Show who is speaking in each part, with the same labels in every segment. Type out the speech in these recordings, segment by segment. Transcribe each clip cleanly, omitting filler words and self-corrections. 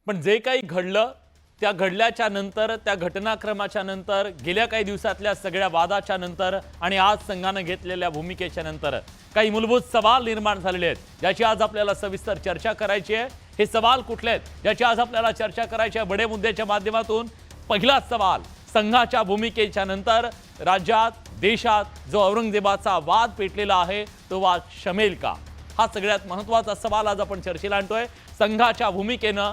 Speaker 1: पण जे काही घडलं त्या घडल्याच्या नंतर, त्या घटनाक्रमाच्या नंतर, गेल्या काही दिवसातल्या सगळ्या वादाच्या नंतर आणि आज संघाने घेतलेल्या भूमिकेच्या नंतर काही मूलभूत सवाल निर्माण झालेले आहेत, ज्याची आज आपल्याला सविस्तर चर्चा करायची आहे। हे सवाल कुठले आहेत, ज्याची आज आपल्याला चर्चा करायची आहे बडे मुद्द्याच्या माध्यमातून। पहिला सवाल, संघाच्या भूमिकेच्या नंतर राज्यात देशात जो औरंगजेबाचा वाद पेटलेला आहे तो वाद शमेल का, हा सगळ्यात महत्त्वाचा सवाल आज आपण चर्चेला आणतोय। संघाच्या भूमिकेनं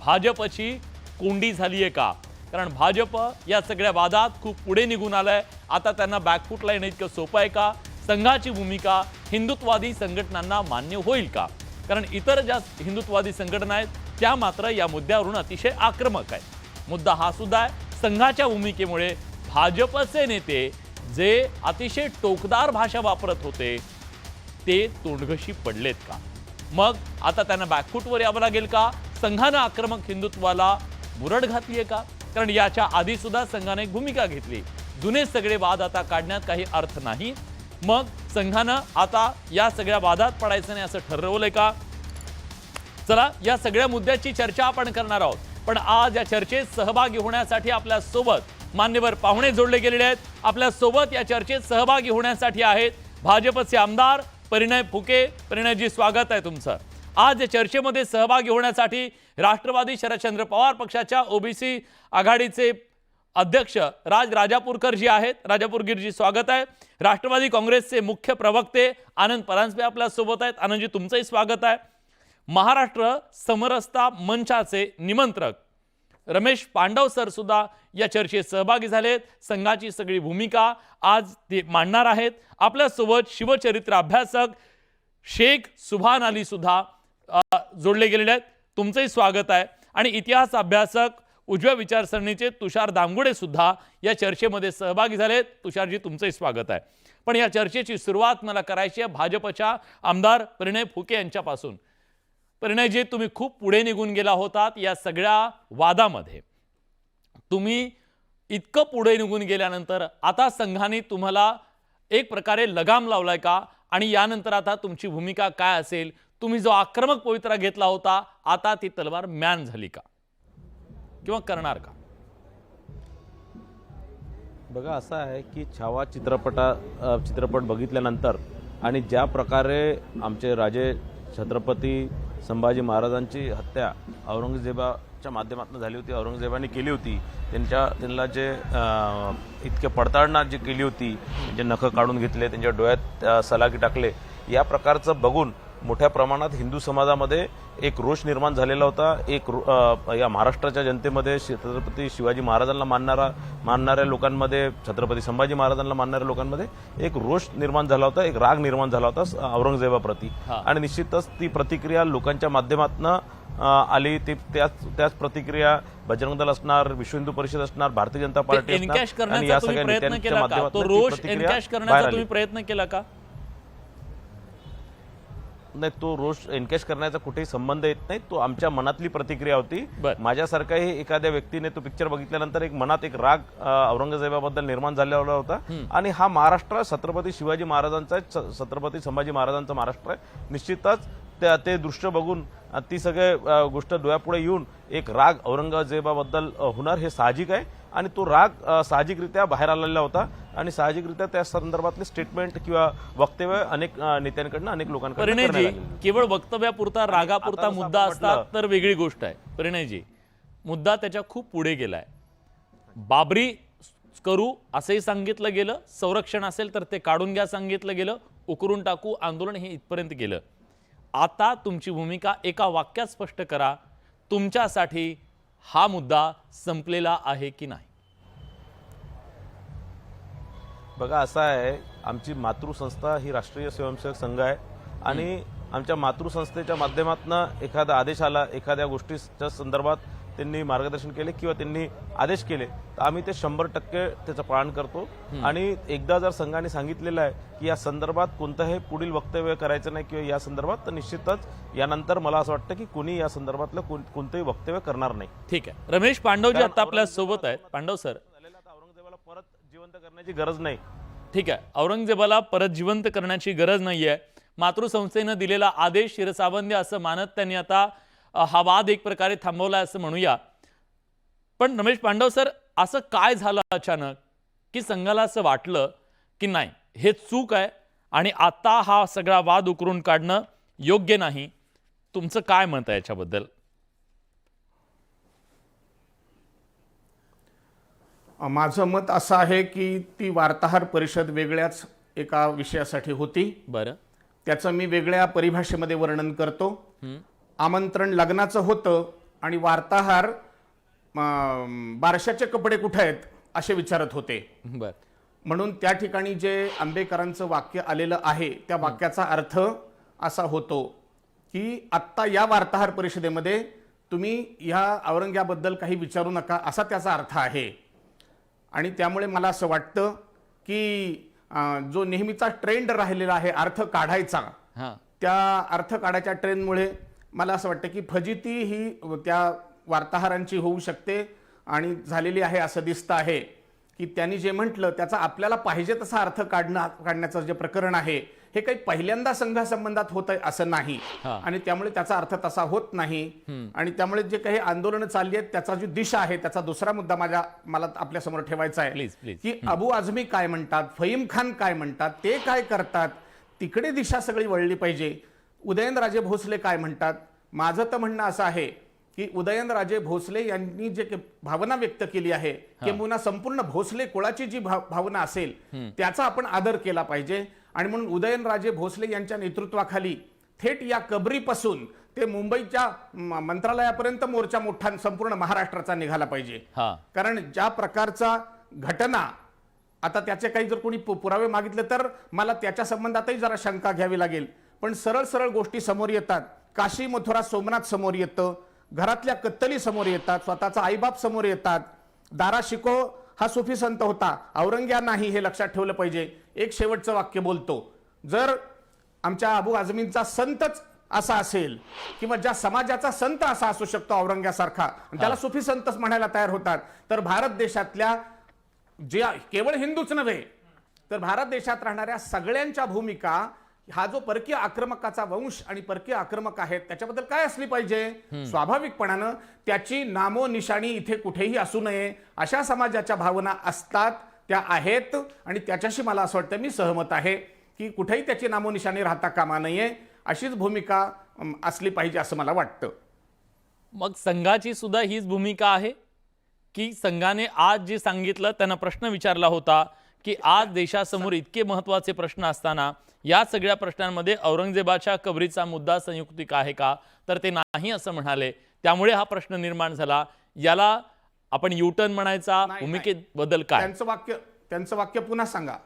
Speaker 1: भाजपची कोंडी झाली आहे का? कारण भाजप या सगळ्या वादात खूप पुढे निघून आलाय, आता त्यांना बॅकफुटला येणं इतकं सोपं आहे का? संघाची भूमिका हिंदुत्ववादी संघटनांना मान्य होईल का? कारण इतर ज्या हिंदुत्ववादी संघटना आहेत त्या मात्र या मुद्द्यावरून अतिशय आक्रमक आहेत। मुद्दा हा सुद्धा आहे, संघाच्या भूमिकेमुळे भाजपचे नेते जे अतिशय टोकदार भाषा वापरत होते ते तोंडघशी पडलेत का? मग आता त्यांना बॅकफुटवर यावं लागेल का? संघानं आक्रमक हिंदुत्वाला मुरड घातली आहे का? कारण याच्या आधी सुद्धा संघाने एक भूमिका घेतली, जुने सगळे वाद आता काढण्यात काही अर्थ नाही। मग संघानं आता या सगळ्या वादात पडायचं नाही असं ठरवलंय का? चला या सगळ्या मुद्द्याची चर्चा आपण करणार आहोत, पण आज या चर्चेत सहभागी होण्यासाठी आपल्या सोबत मान्यवर पाहुणे जोडले गेलेले आहेत। आपल्या सोबत या चर्चेत सहभागी होण्यासाठी आहेत भाजपचे आमदार परिणय फुके। परिणयजी, स्वागत आहे तुमचं। आज या चर्चेमध्ये सहभागी होण्यासाठी राष्ट्रवादी शरदचंद्र पवार पक्षाच्या ओबीसी आघाडीचे अध्यक्ष राजापूरकर जी आहेत। राजापूरगिरजी, स्वागत आहे। राष्ट्रवादी काँग्रेसचे मुख्य प्रवक्ते आनंद परांजपे आपल्या सोबत आहेत। आनंदजी, तुमचंही स्वागत आहे। महाराष्ट्र समरसता मंचाचे निमंत्रक रमेश पांडव सर सुद्धा या चर्चेत सहभागी झालेत, संघाची सगळी भूमिका आज ते मांडणार आहेत। आपल्या सोबत शिवचरित्र अभ्यासक शेख सुभान अली सुद्धा जोडले गेलेले आहेत, तुमचंही स्वागत आहे। आणि इतिहास अभ्यासक उजव्या विचारसरणीचे तुषार दामगुडे सुद्धा या चर्चेमध्ये सहभागी झालेत। तुषारजी, तुमचंही स्वागत आहे। पण या चर्चेची सुरुवात मला करायची आहे भाजपच्या आमदार परिणय फुके यांच्यापासून। परिणयजी, तुम्ही खूप पुढे निघून गेला होतात या सगळ्या वादामध्ये, तुम्ही इतकं पुढे निघून गेल्यानंतर आता संघाने तुम्हाला एक प्रकारे लगाम लावलाय का? आणि यानंतर आता तुमची भूमिका काय असेल? तुम्ही जो आक्रमक पवित्रा घेतला होता आता ती तलवार म्यान झाली का किंवा करणार का?
Speaker 2: बघा, असं आहे की छावा चित्रपट बघितल्यानंतर आणि ज्या प्रकारे आमचे राजे छत्रपती संभाजी महाराजांची हत्या औरंगजेबाच्या माध्यमातून झाली होती, औरंगजेबाने केली होती, त्यांना जे इतके पडताळणार जी केली होती, त्यांचे नखं काढून घेतले, त्यांच्या डोळ्यात सलाकी टाकले, या प्रकारचं बघून मोठ्या प्रमाणात हिंदू समाजामध्ये एक रोष निर्माण झालेला होता। या महाराष्ट्राच्या जनतेमध्ये छत्रपती शिवाजी महाराजांना मानणाऱ्या लोकांमध्ये, छत्रपती संभाजी महाराजांना मानणाऱ्या लोकांमध्ये एक रोष निर्माण झाला होता, एक राग निर्माण झाला होता औरंगजेबाप्रती। आणि निश्चितच ती प्रतिक्रिया लोकांच्या माध्यमातून आली। त्याच प्रतिक्रिया बजरंग दल असणार, विश्व हिंदू परिषद असणार, भारतीय जनता पार्टी असणार आणि या सगळ्या नेत्यांच्या माध्यमातून
Speaker 1: प्रयत्न केला का?
Speaker 2: नाही, तो रोष एनकॅश करण्याचा कुठेही संबंध येत नाही, तो आमच्या मनातली प्रतिक्रिया होती। माझ्यासारख्याही एखाद्या व्यक्तीने तो पिक्चर बघितल्यानंतर एक मनात एक राग औरंगजेबाबद्दल निर्माण झालेला होता। आणि हा महाराष्ट्र छत्रपती शिवाजी महाराजांचा, छत्रपती संभाजी महाराजांचा महाराष्ट्र आहे। निश्चितच ते दृश्य बघून ती सगळे गोष्ट डोळ्यापुढे येऊन एक राग औरंगजेबाबद्दल होणार हे साहजिक आहे। आणि तो राग साहजिकरित्या बाहेर आलेला होता आणि साहजिकरित्या त्या संदर्भातले स्टेटमेंट किंवा वक्तव्य अनेक नेत्यांकडून, अनेक लोकांकडून
Speaker 1: केवळ वक्तव्यापुरता, रागापुरता मुद्दा असतात तर वेगळी गोष्ट आहे। परिणयजी, मुद्दा त्याच्या खूप पुढे गेलाय। बाबरी करू असंही सांगितलं गेलं, संरक्षण असेल तर ते काढून घ्या सांगितलं गेलं, उकरून टाकू आंदोलन हे इथपर्यंत गेलं। आता तुमची भूमिका एका वाक्यात स्पष्ट करा, तुमच्यासाठी हा मुद्दा संपलेला आहे की नाही?
Speaker 2: बघा, असं आहे, आमची मातृसंस्था ही राष्ट्रीय स्वयंसेवक संघ आहे आणि आमच्या मातृसंस्थेच्या माध्यमातून एखादा आदेश आला, एखाद्या गोष्टीच्या संदर्भात त्यांनी मार्गदर्शन केले किंवा त्यांनी आदेश केले तर आम्ही ते 100% त्याचं पालन करतो। आणि एकदा जर संघाने सांगितलेलं आहे की या संदर्भात कोणतंही पुढील वक्तव्य करायचं नाही किंवा या संदर्भात, तर निश्चितच यानंतर मला असं वाटतं की कोणी या संदर्भातलं कोणतंही वक्तव्य करणार नाही।
Speaker 1: ठीक आहे, रमेश पांडवजी आता आपल्या सोबत आहेत। पांडव सर,
Speaker 2: औरंगजेबाला परत जिवंत करण्याची गरज नाही।
Speaker 1: ठीक आहे, औरंगजेबाला परत जिवंत करण्याची गरज नाहीये। मातृसंस्थेनं दिलेला आदेश शिरसावंद्य असं मानत त्यांनी आता हा वाद एक प्रकारे थांबवला असं म्हणूया. पण रमेश पांडव सर, असं काय झालं अचानक की संघाला असं वाटलं की नाही, हे चूक आहे आणि आता हा सगळा वाद उकरून काढणं योग्य नाही? तुमचं काय मत आहे याच्याबद्दल?
Speaker 3: माझं मत असं आहे की ती वार्ताहर परिषद वेगळ्याच एका विषयासाठी होती.
Speaker 1: बरं.
Speaker 3: त्याचं मी वेगळ्या परिभाषेमध्ये वर्णन करतो. आमंत्रण लग्नाचं होतं आणि वार्ताहर बारशाचे कपडे कुठे आहेत असे विचारत होते.
Speaker 1: बरं.
Speaker 3: म्हणून त्या ठिकाणी जे आंबेकरांचं वाक्य आलेलं आहे त्या वाक्याचा अर्थ असा होतो की आत्ता या वार्ताहर परिषदेमध्ये तुम्ही ह्या औरंग्याबद्दल काही विचारू नका, असा त्याचा अर्थ आहे. आणि त्यामुळे मला असं वाटतं की जो नेहमीचा ट्रेंड राहिलेला आहे अर्थ काढायचा,
Speaker 1: हां.
Speaker 3: त्या अर्थ काढायच्या ट्रेंडमुळे मला असं वाटतं की फजिती ही त्या वार्ताहरांची होऊ शकते आणि झालेली आहे. असं दिसतं आहे की त्यांनी जे म्हटलं त्याचा आपल्याला पाहिजे तसा अर्थ काढण्याचं जे प्रकरण आहे हे काही पहिल्यांदा संघासंबंधात होत आहे असं नाही. आणि त्यामुळे त्याचा अर्थ तसा होत नाही. आणि त्यामुळे जे काही आंदोलनं चालली आहेत त्याचा जी दिशा आहे, त्याचा दुसरा मुद्दा मला आपल्या समोर ठेवायचा आहे की अबू आझमी काय म्हणतात, फहीम खान काय म्हणतात, ते काय करतात, तिकडे दिशा सगळी वळली पाहिजे. उदयनराजे भोसले काय म्हणतात. माझं तर म्हणणं असं आहे की उदयनराजे भोसले यांनी जे भावना व्यक्त केली आहे किंवा संपूर्ण भोसले कुळाची जी भावना असेल त्याचा आपण आदर केला पाहिजे. आणि म्हणून उदयनराजे भोसले यांच्या नेतृत्वाखाली थेट या कबरीपासून ते मुंबईच्या मंत्रालयापर्यंत मोर्चा मोठा संपूर्ण महाराष्ट्राचा निघाला पाहिजे. कारण ज्या प्रकारचा घटना आता त्याचे काही जर कोणी पुरावे मागितले तर मला त्याच्या संबंधातही जरा शंका घ्यावी लागेल. पण सरळ सरळ गोष्टी समोर येतात. काशी मथुरा सोमनाथ समोर येतं, घरातल्या कत्तली समोर येतात, स्वतःचा आईबाप समोर येतात. दारा शिको हा सुफी संत होता, औरंग्या नाही, हे लक्षात ठेवलं पाहिजे. एक शेवटचं वाक्य बोलतो, जर आमच्या अबू आझमींचा संतच असा असेल किंवा ज्या समाजाचा संत असा असू शकतो औरंग्यासारखा, त्याला सुफी संतच म्हणायला तयार होतात, तर भारत देशातल्या जे केवळ हिंदूच नव्हे तर भारत देशात राहणाऱ्या सगळ्यांच्या भूमिका हा जो परकीय आक्रमकाचा वंश आणि परकीय आक्रमक आहेत त्याच्याबद्दल काय असली पाहिजे. स्वाभाविकपणानं त्याची नामो निशाणी इथे कुठेही असू नये अशा समाजाच्या भावना असतात, त्या आहेत. आणि त्याच्याशी मला असं वाटतं, मी सहमत आहे की कुठेही त्याची नामो निशाणी राहता कामा नये, अशीच भूमिका असली पाहिजे असं मला वाटतं.
Speaker 1: मग संघाची सुद्धा हीच भूमिका आहे की संघाने आज जे सांगितलं, त्यांना प्रश्न विचारला होता की आज देशासमोर इतके महत्त्वाचे प्रश्न असताना या सगळ्या प्रश्नांमध्ये औरंगजेबाच्या कबरीचा मुद्दा संयुक्तिक आहे का, तर ते नाही असं म्हणाले. त्यामुळे हा प्रश्न निर्माण झाला. याला आपण युटर्न म्हणायचा, भूमिकेबद्दल काय?
Speaker 3: त्यांचं वाक्य पुन्हा सांगा.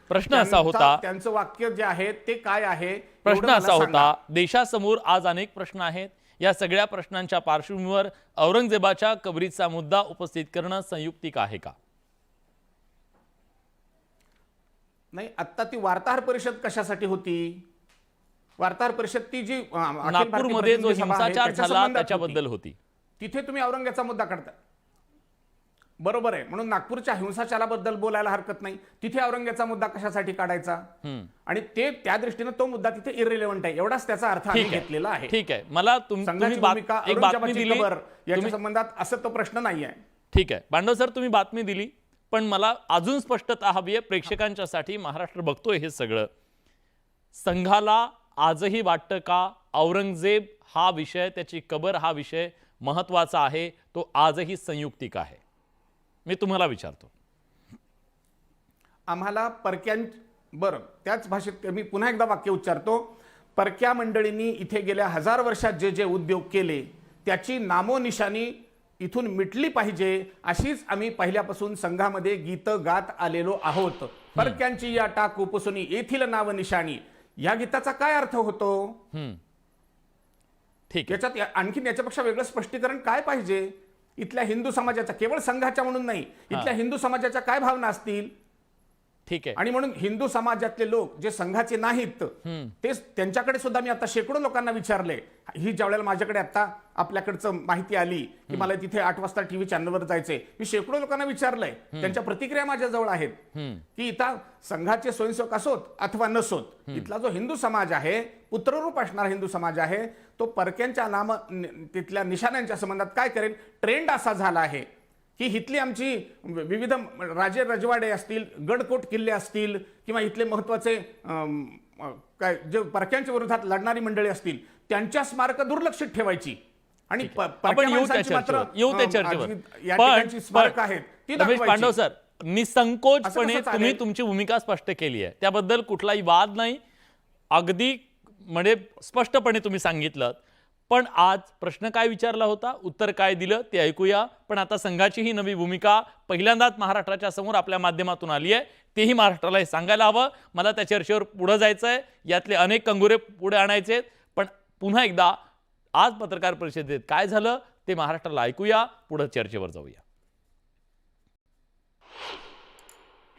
Speaker 1: प्रश्न असा होता,
Speaker 3: त्यांचं वाक्य जे आहे ते काय आहे?
Speaker 1: प्रश्न असा होता, देशासमोर आज अनेक प्रश्न आहेत, या सगळ्या प्रश्नांच्या पार्श्वभूमीवर औरंगजेबाच्या कबरीचा मुद्दा उपस्थित करणं संयुक्तिक आहे का?
Speaker 3: नाही, आता ती वार्ताहर परिषद कशासाठी होती? वार्ताहर परिषद ती जी
Speaker 1: नागपूरमध्ये जो हिंसाचार झाला त्याच्याबद्दल होती.
Speaker 3: तिथे तुम्ही औरंग्याचा मुद्दा काढता, बरोबर आहे. म्हणून नागपूरच्या हिंसाचाराबद्दल बोलायला हरकत नाही. तिथे औरंग्याचा मुद्दा कशासाठी काढायचा? आणि ते त्या दृष्टीने तो मुद्दा तिथे इररिलेव्हंट आहे, एवढाच त्याचा अर्थ आम्ही घेतलेला आहे.
Speaker 1: ठीक आहे. मला तुम्ही बातमी दिली
Speaker 3: याच्या संबंधात असं तो प्रश्न नाही आहे.
Speaker 1: ठीक आहे पांडव सर, तुम्ही बातमी दिली, पण मला अजून स्पष्टता हवी आहे प्रेक्षकांच्यासाठी. महाराष्ट्र बघतोय हे सगळं. संघाला आजही वाटतं का औरंगजेब हा विषय, त्याची कबर हा विषय महत्वाचा आहे, तो आजही संयुक्तिक आहे? मी तुम्हाला विचारतो.
Speaker 3: आम्हाला बरं, त्याच भाषेत मी पुन्हा एकदा वाक्य उच्चारतो. परक्या मंडळींनी इथे गेल्या 1000 वर्षात जे जे उद्योग केले त्याची नामोनिशाणी इथून मिटली पाहिजे, अशीच आम्ही पहिल्यापासून संघामध्ये गीत गात आलेलो आहोत. परक्यांची या टाक उपसुनी येथील नाव निशाणी, या गीताचा काय अर्थ होतो?
Speaker 1: ठीक,
Speaker 3: याच्यात आणखीन याच्यापेक्षा वेगळं स्पष्टीकरण काय पाहिजे? इथल्या हिंदू समाजाच्या, केवळ संघाच्या म्हणून नाही, इथल्या हिंदू समाजाच्या काय भावना असतील?
Speaker 1: ठीक आहे.
Speaker 3: आणि म्हणून हिंदू समाजातले लोक जे संघाचे नाहीत ते, त्यांच्याकडे सुद्धा मी आता शेकडो लोकांना विचारले. ही ज्या वेळेला माझ्याकडे आता आपल्याकडचं माहिती आली की मला तिथे 8 वाजता टीव्ही चॅनलवर जायचंय, मी शेकडो लोकांना विचारलंय, त्यांच्या प्रतिक्रिया माझ्याजवळ आहेत की इथं संघाचे स्वयंसेवक असोत अथवा नसोत, इथला जो हिंदू समाज आहे पुत्ररूप असणारा हिंदू समाज आहे तो परक्यांच्या तिथल्या निशाण्यांच्या संबंधात काय करेल? ट्रेंड असा झाला आहे की इथली आमची विविध राजे रजवाडे असतील, गडकोट किल्ले असतील किंवा इथले महत्वाचे काय जे परक्यांच्या विरोधात लढणारी मंडळी असतील त्यांच्या स्मारक दुर्लक्षित ठेवायची आणि
Speaker 1: आपण येऊ त्या चर्चेवर.
Speaker 3: या ठिकाणची स्मारक आहेत ती
Speaker 1: रमेश
Speaker 3: दाखवायची.
Speaker 1: पांडव सर, निसंकोचपणे
Speaker 3: असं कसं
Speaker 1: तुम्ही
Speaker 3: चालेल?
Speaker 1: तुमची भूमिका स्पष्ट केली आहे, त्याबद्दल कुठलाही वाद नाही, अगदी म्हणजे स्पष्टपणे तुम्ही सांगितलं. पण आज प्रश्न काय विचारला होता, उत्तर काय दिलं ते ऐकूया. पण आता संघाची ही नवी भूमिका पहिल्यांदाच महाराष्ट्राच्या समोर आपल्या माध्यमातून आली आहे, तेही महाराष्ट्राला हे सांगायला हवं. मला त्या चर्चेवर पुढे जायचं आहे, यातले अनेक कंगोरे पुढे आणायचे. पण पुन्हा एकदा आज पत्रकार परिषदेत काय झालं ते महाराष्ट्राला ऐकूया, पुढे चर्चेवर जाऊया.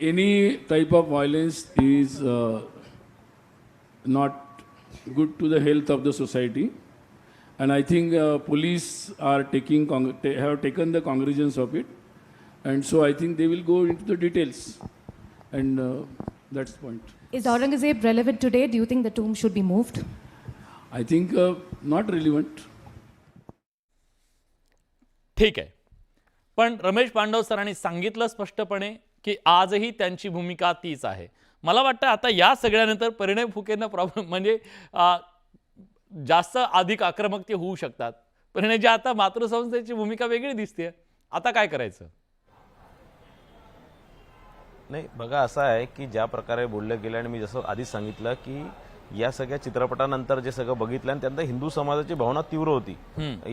Speaker 4: Any type of violence is not good to the health of the society, and I think police are have taken the cognizance of it, and so I think they will go into the details, and that's the point.
Speaker 5: Is Aurangzeb relevant today? Do you think the tomb should be moved?
Speaker 4: I think not relevant.
Speaker 1: ठीक आहे, पण रमेश पांडव सरांनी सांगितलं स्पष्टपणे की आजही त्यांची भूमिका तीच आहे. मला वाटतं आता या सगळ्यानंतर परिणय फुकेंना प्रॉब्लेम म्हणजे जास्त अधिक आक्रमक ते होऊ शकतात. परिणयजी, आता मातृसंस्थेची भूमिका वेगळी दिसते, आता काय करायचं?
Speaker 2: नाही, बघा असं आहे की ज्या प्रकारे बोललं गेलं आणि मी जसं आधीच सांगितलं की या सगळ्या चित्रपटानंतर जे सगळं बघितलं आणि त्यानंतर हिंदू समाजाची भावना तीव्र होती.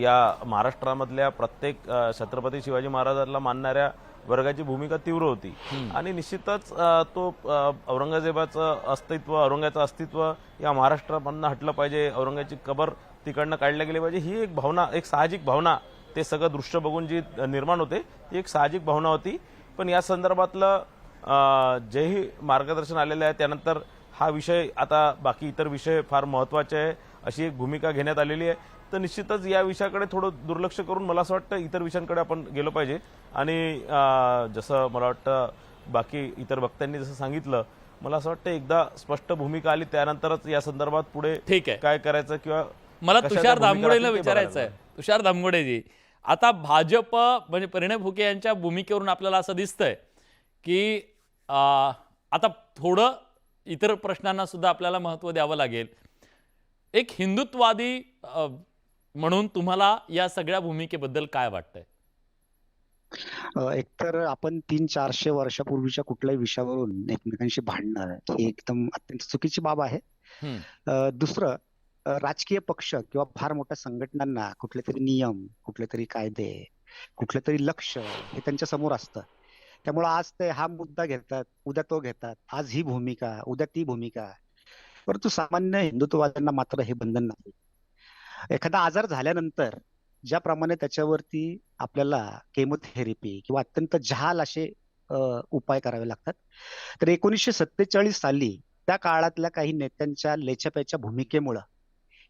Speaker 2: या महाराष्ट्रामधल्या प्रत्येक छत्रपती शिवाजी महाराजांना मानणाऱ्या वर्गाची भूमिका तीव्र होती आणि निश्चितच तो औरंगजेबाचं अस्तित्व, औरंगाचं अस्तित्व या महाराष्ट्रामधनं हटलं पाहिजे, औरंगाची कबर तिकडनं काढल्या गेली पाहिजे, ही एक भावना, एक साहजिक भावना, ते सगळं दृश्य बघून जी निर्माण होते ती एक साहजिक भावना होती. पण या संदर्भातलं जेही मार्गदर्शन आलेलं आहे त्यानंतर हा विषय आता बाकी इतर विषय फार महत्त्वाचे आहे अशी एक भूमिका घेण्यात आलेली आहे. तर निश्चितच या विषयाकडे थोडं दुर्लक्ष करून मला असं वाटतं इतर विषयांकडे आपण गेलो पाहिजे. आणि जसं मला वाटतं बाकी इतर वक्त्यांनी जसं सांगितलं, मला असं वाटतं एकदा स्पष्ट भूमिका आली त्यानंतरच या संदर्भात पुढे
Speaker 1: ठीक आहे
Speaker 2: काय करायचं किंवा
Speaker 1: मला
Speaker 2: कशा
Speaker 1: तुषार
Speaker 2: त्या भूमिका
Speaker 1: धामगोडेला
Speaker 2: असतील ते
Speaker 1: विचारायचं
Speaker 2: बघायला
Speaker 1: आहे. तुषार धामगोडेजी, आता भाजप म्हणजे परिणय फुके यांच्या भूमिकेवरून आपल्याला असं दिसतंय की आता थोडं इतर प्रश्नांना सुद्धा आपल्याला महत्त्व द्यावं लागेल. एक हिंदुत्ववादी म्हणून तुम्हाला या सगळ्या भूमिकेबद्दल काय वाटतंय?
Speaker 6: एकतर आपण 300-400 वर्षापूर्वीच्या कुठल्याही विषयावरून एकमेकांशी भांडणं ही एकदम अत्यंत चुकीची बाब आहे. दुसरं, राजकीय पक्ष किंवा फार मोठ्या संघटनांना कुठले तरी नियम, कुठले तरी कायदे, कुठले तरी लक्ष हे त्यांच्या समोर असतं. त्यामुळे आज ते हा मुद्दा घेतात, उद्या तो घेतात, आज ही भूमिका, उद्या ती भूमिका. परंतु सामान्य हिंदुत्ववाद्यांना मात्र हे बंधन नाही. एखादा आजार झाल्यानंतर ज्याप्रमाणे त्याच्यावरती आपल्याला केमोथेरपी किंवा अत्यंत जहाल असे उपाय करावे लागतात, तर 1947 साली त्या काळातल्या काही नेत्यांच्या लेच्यापेच्या भूमिकेमुळं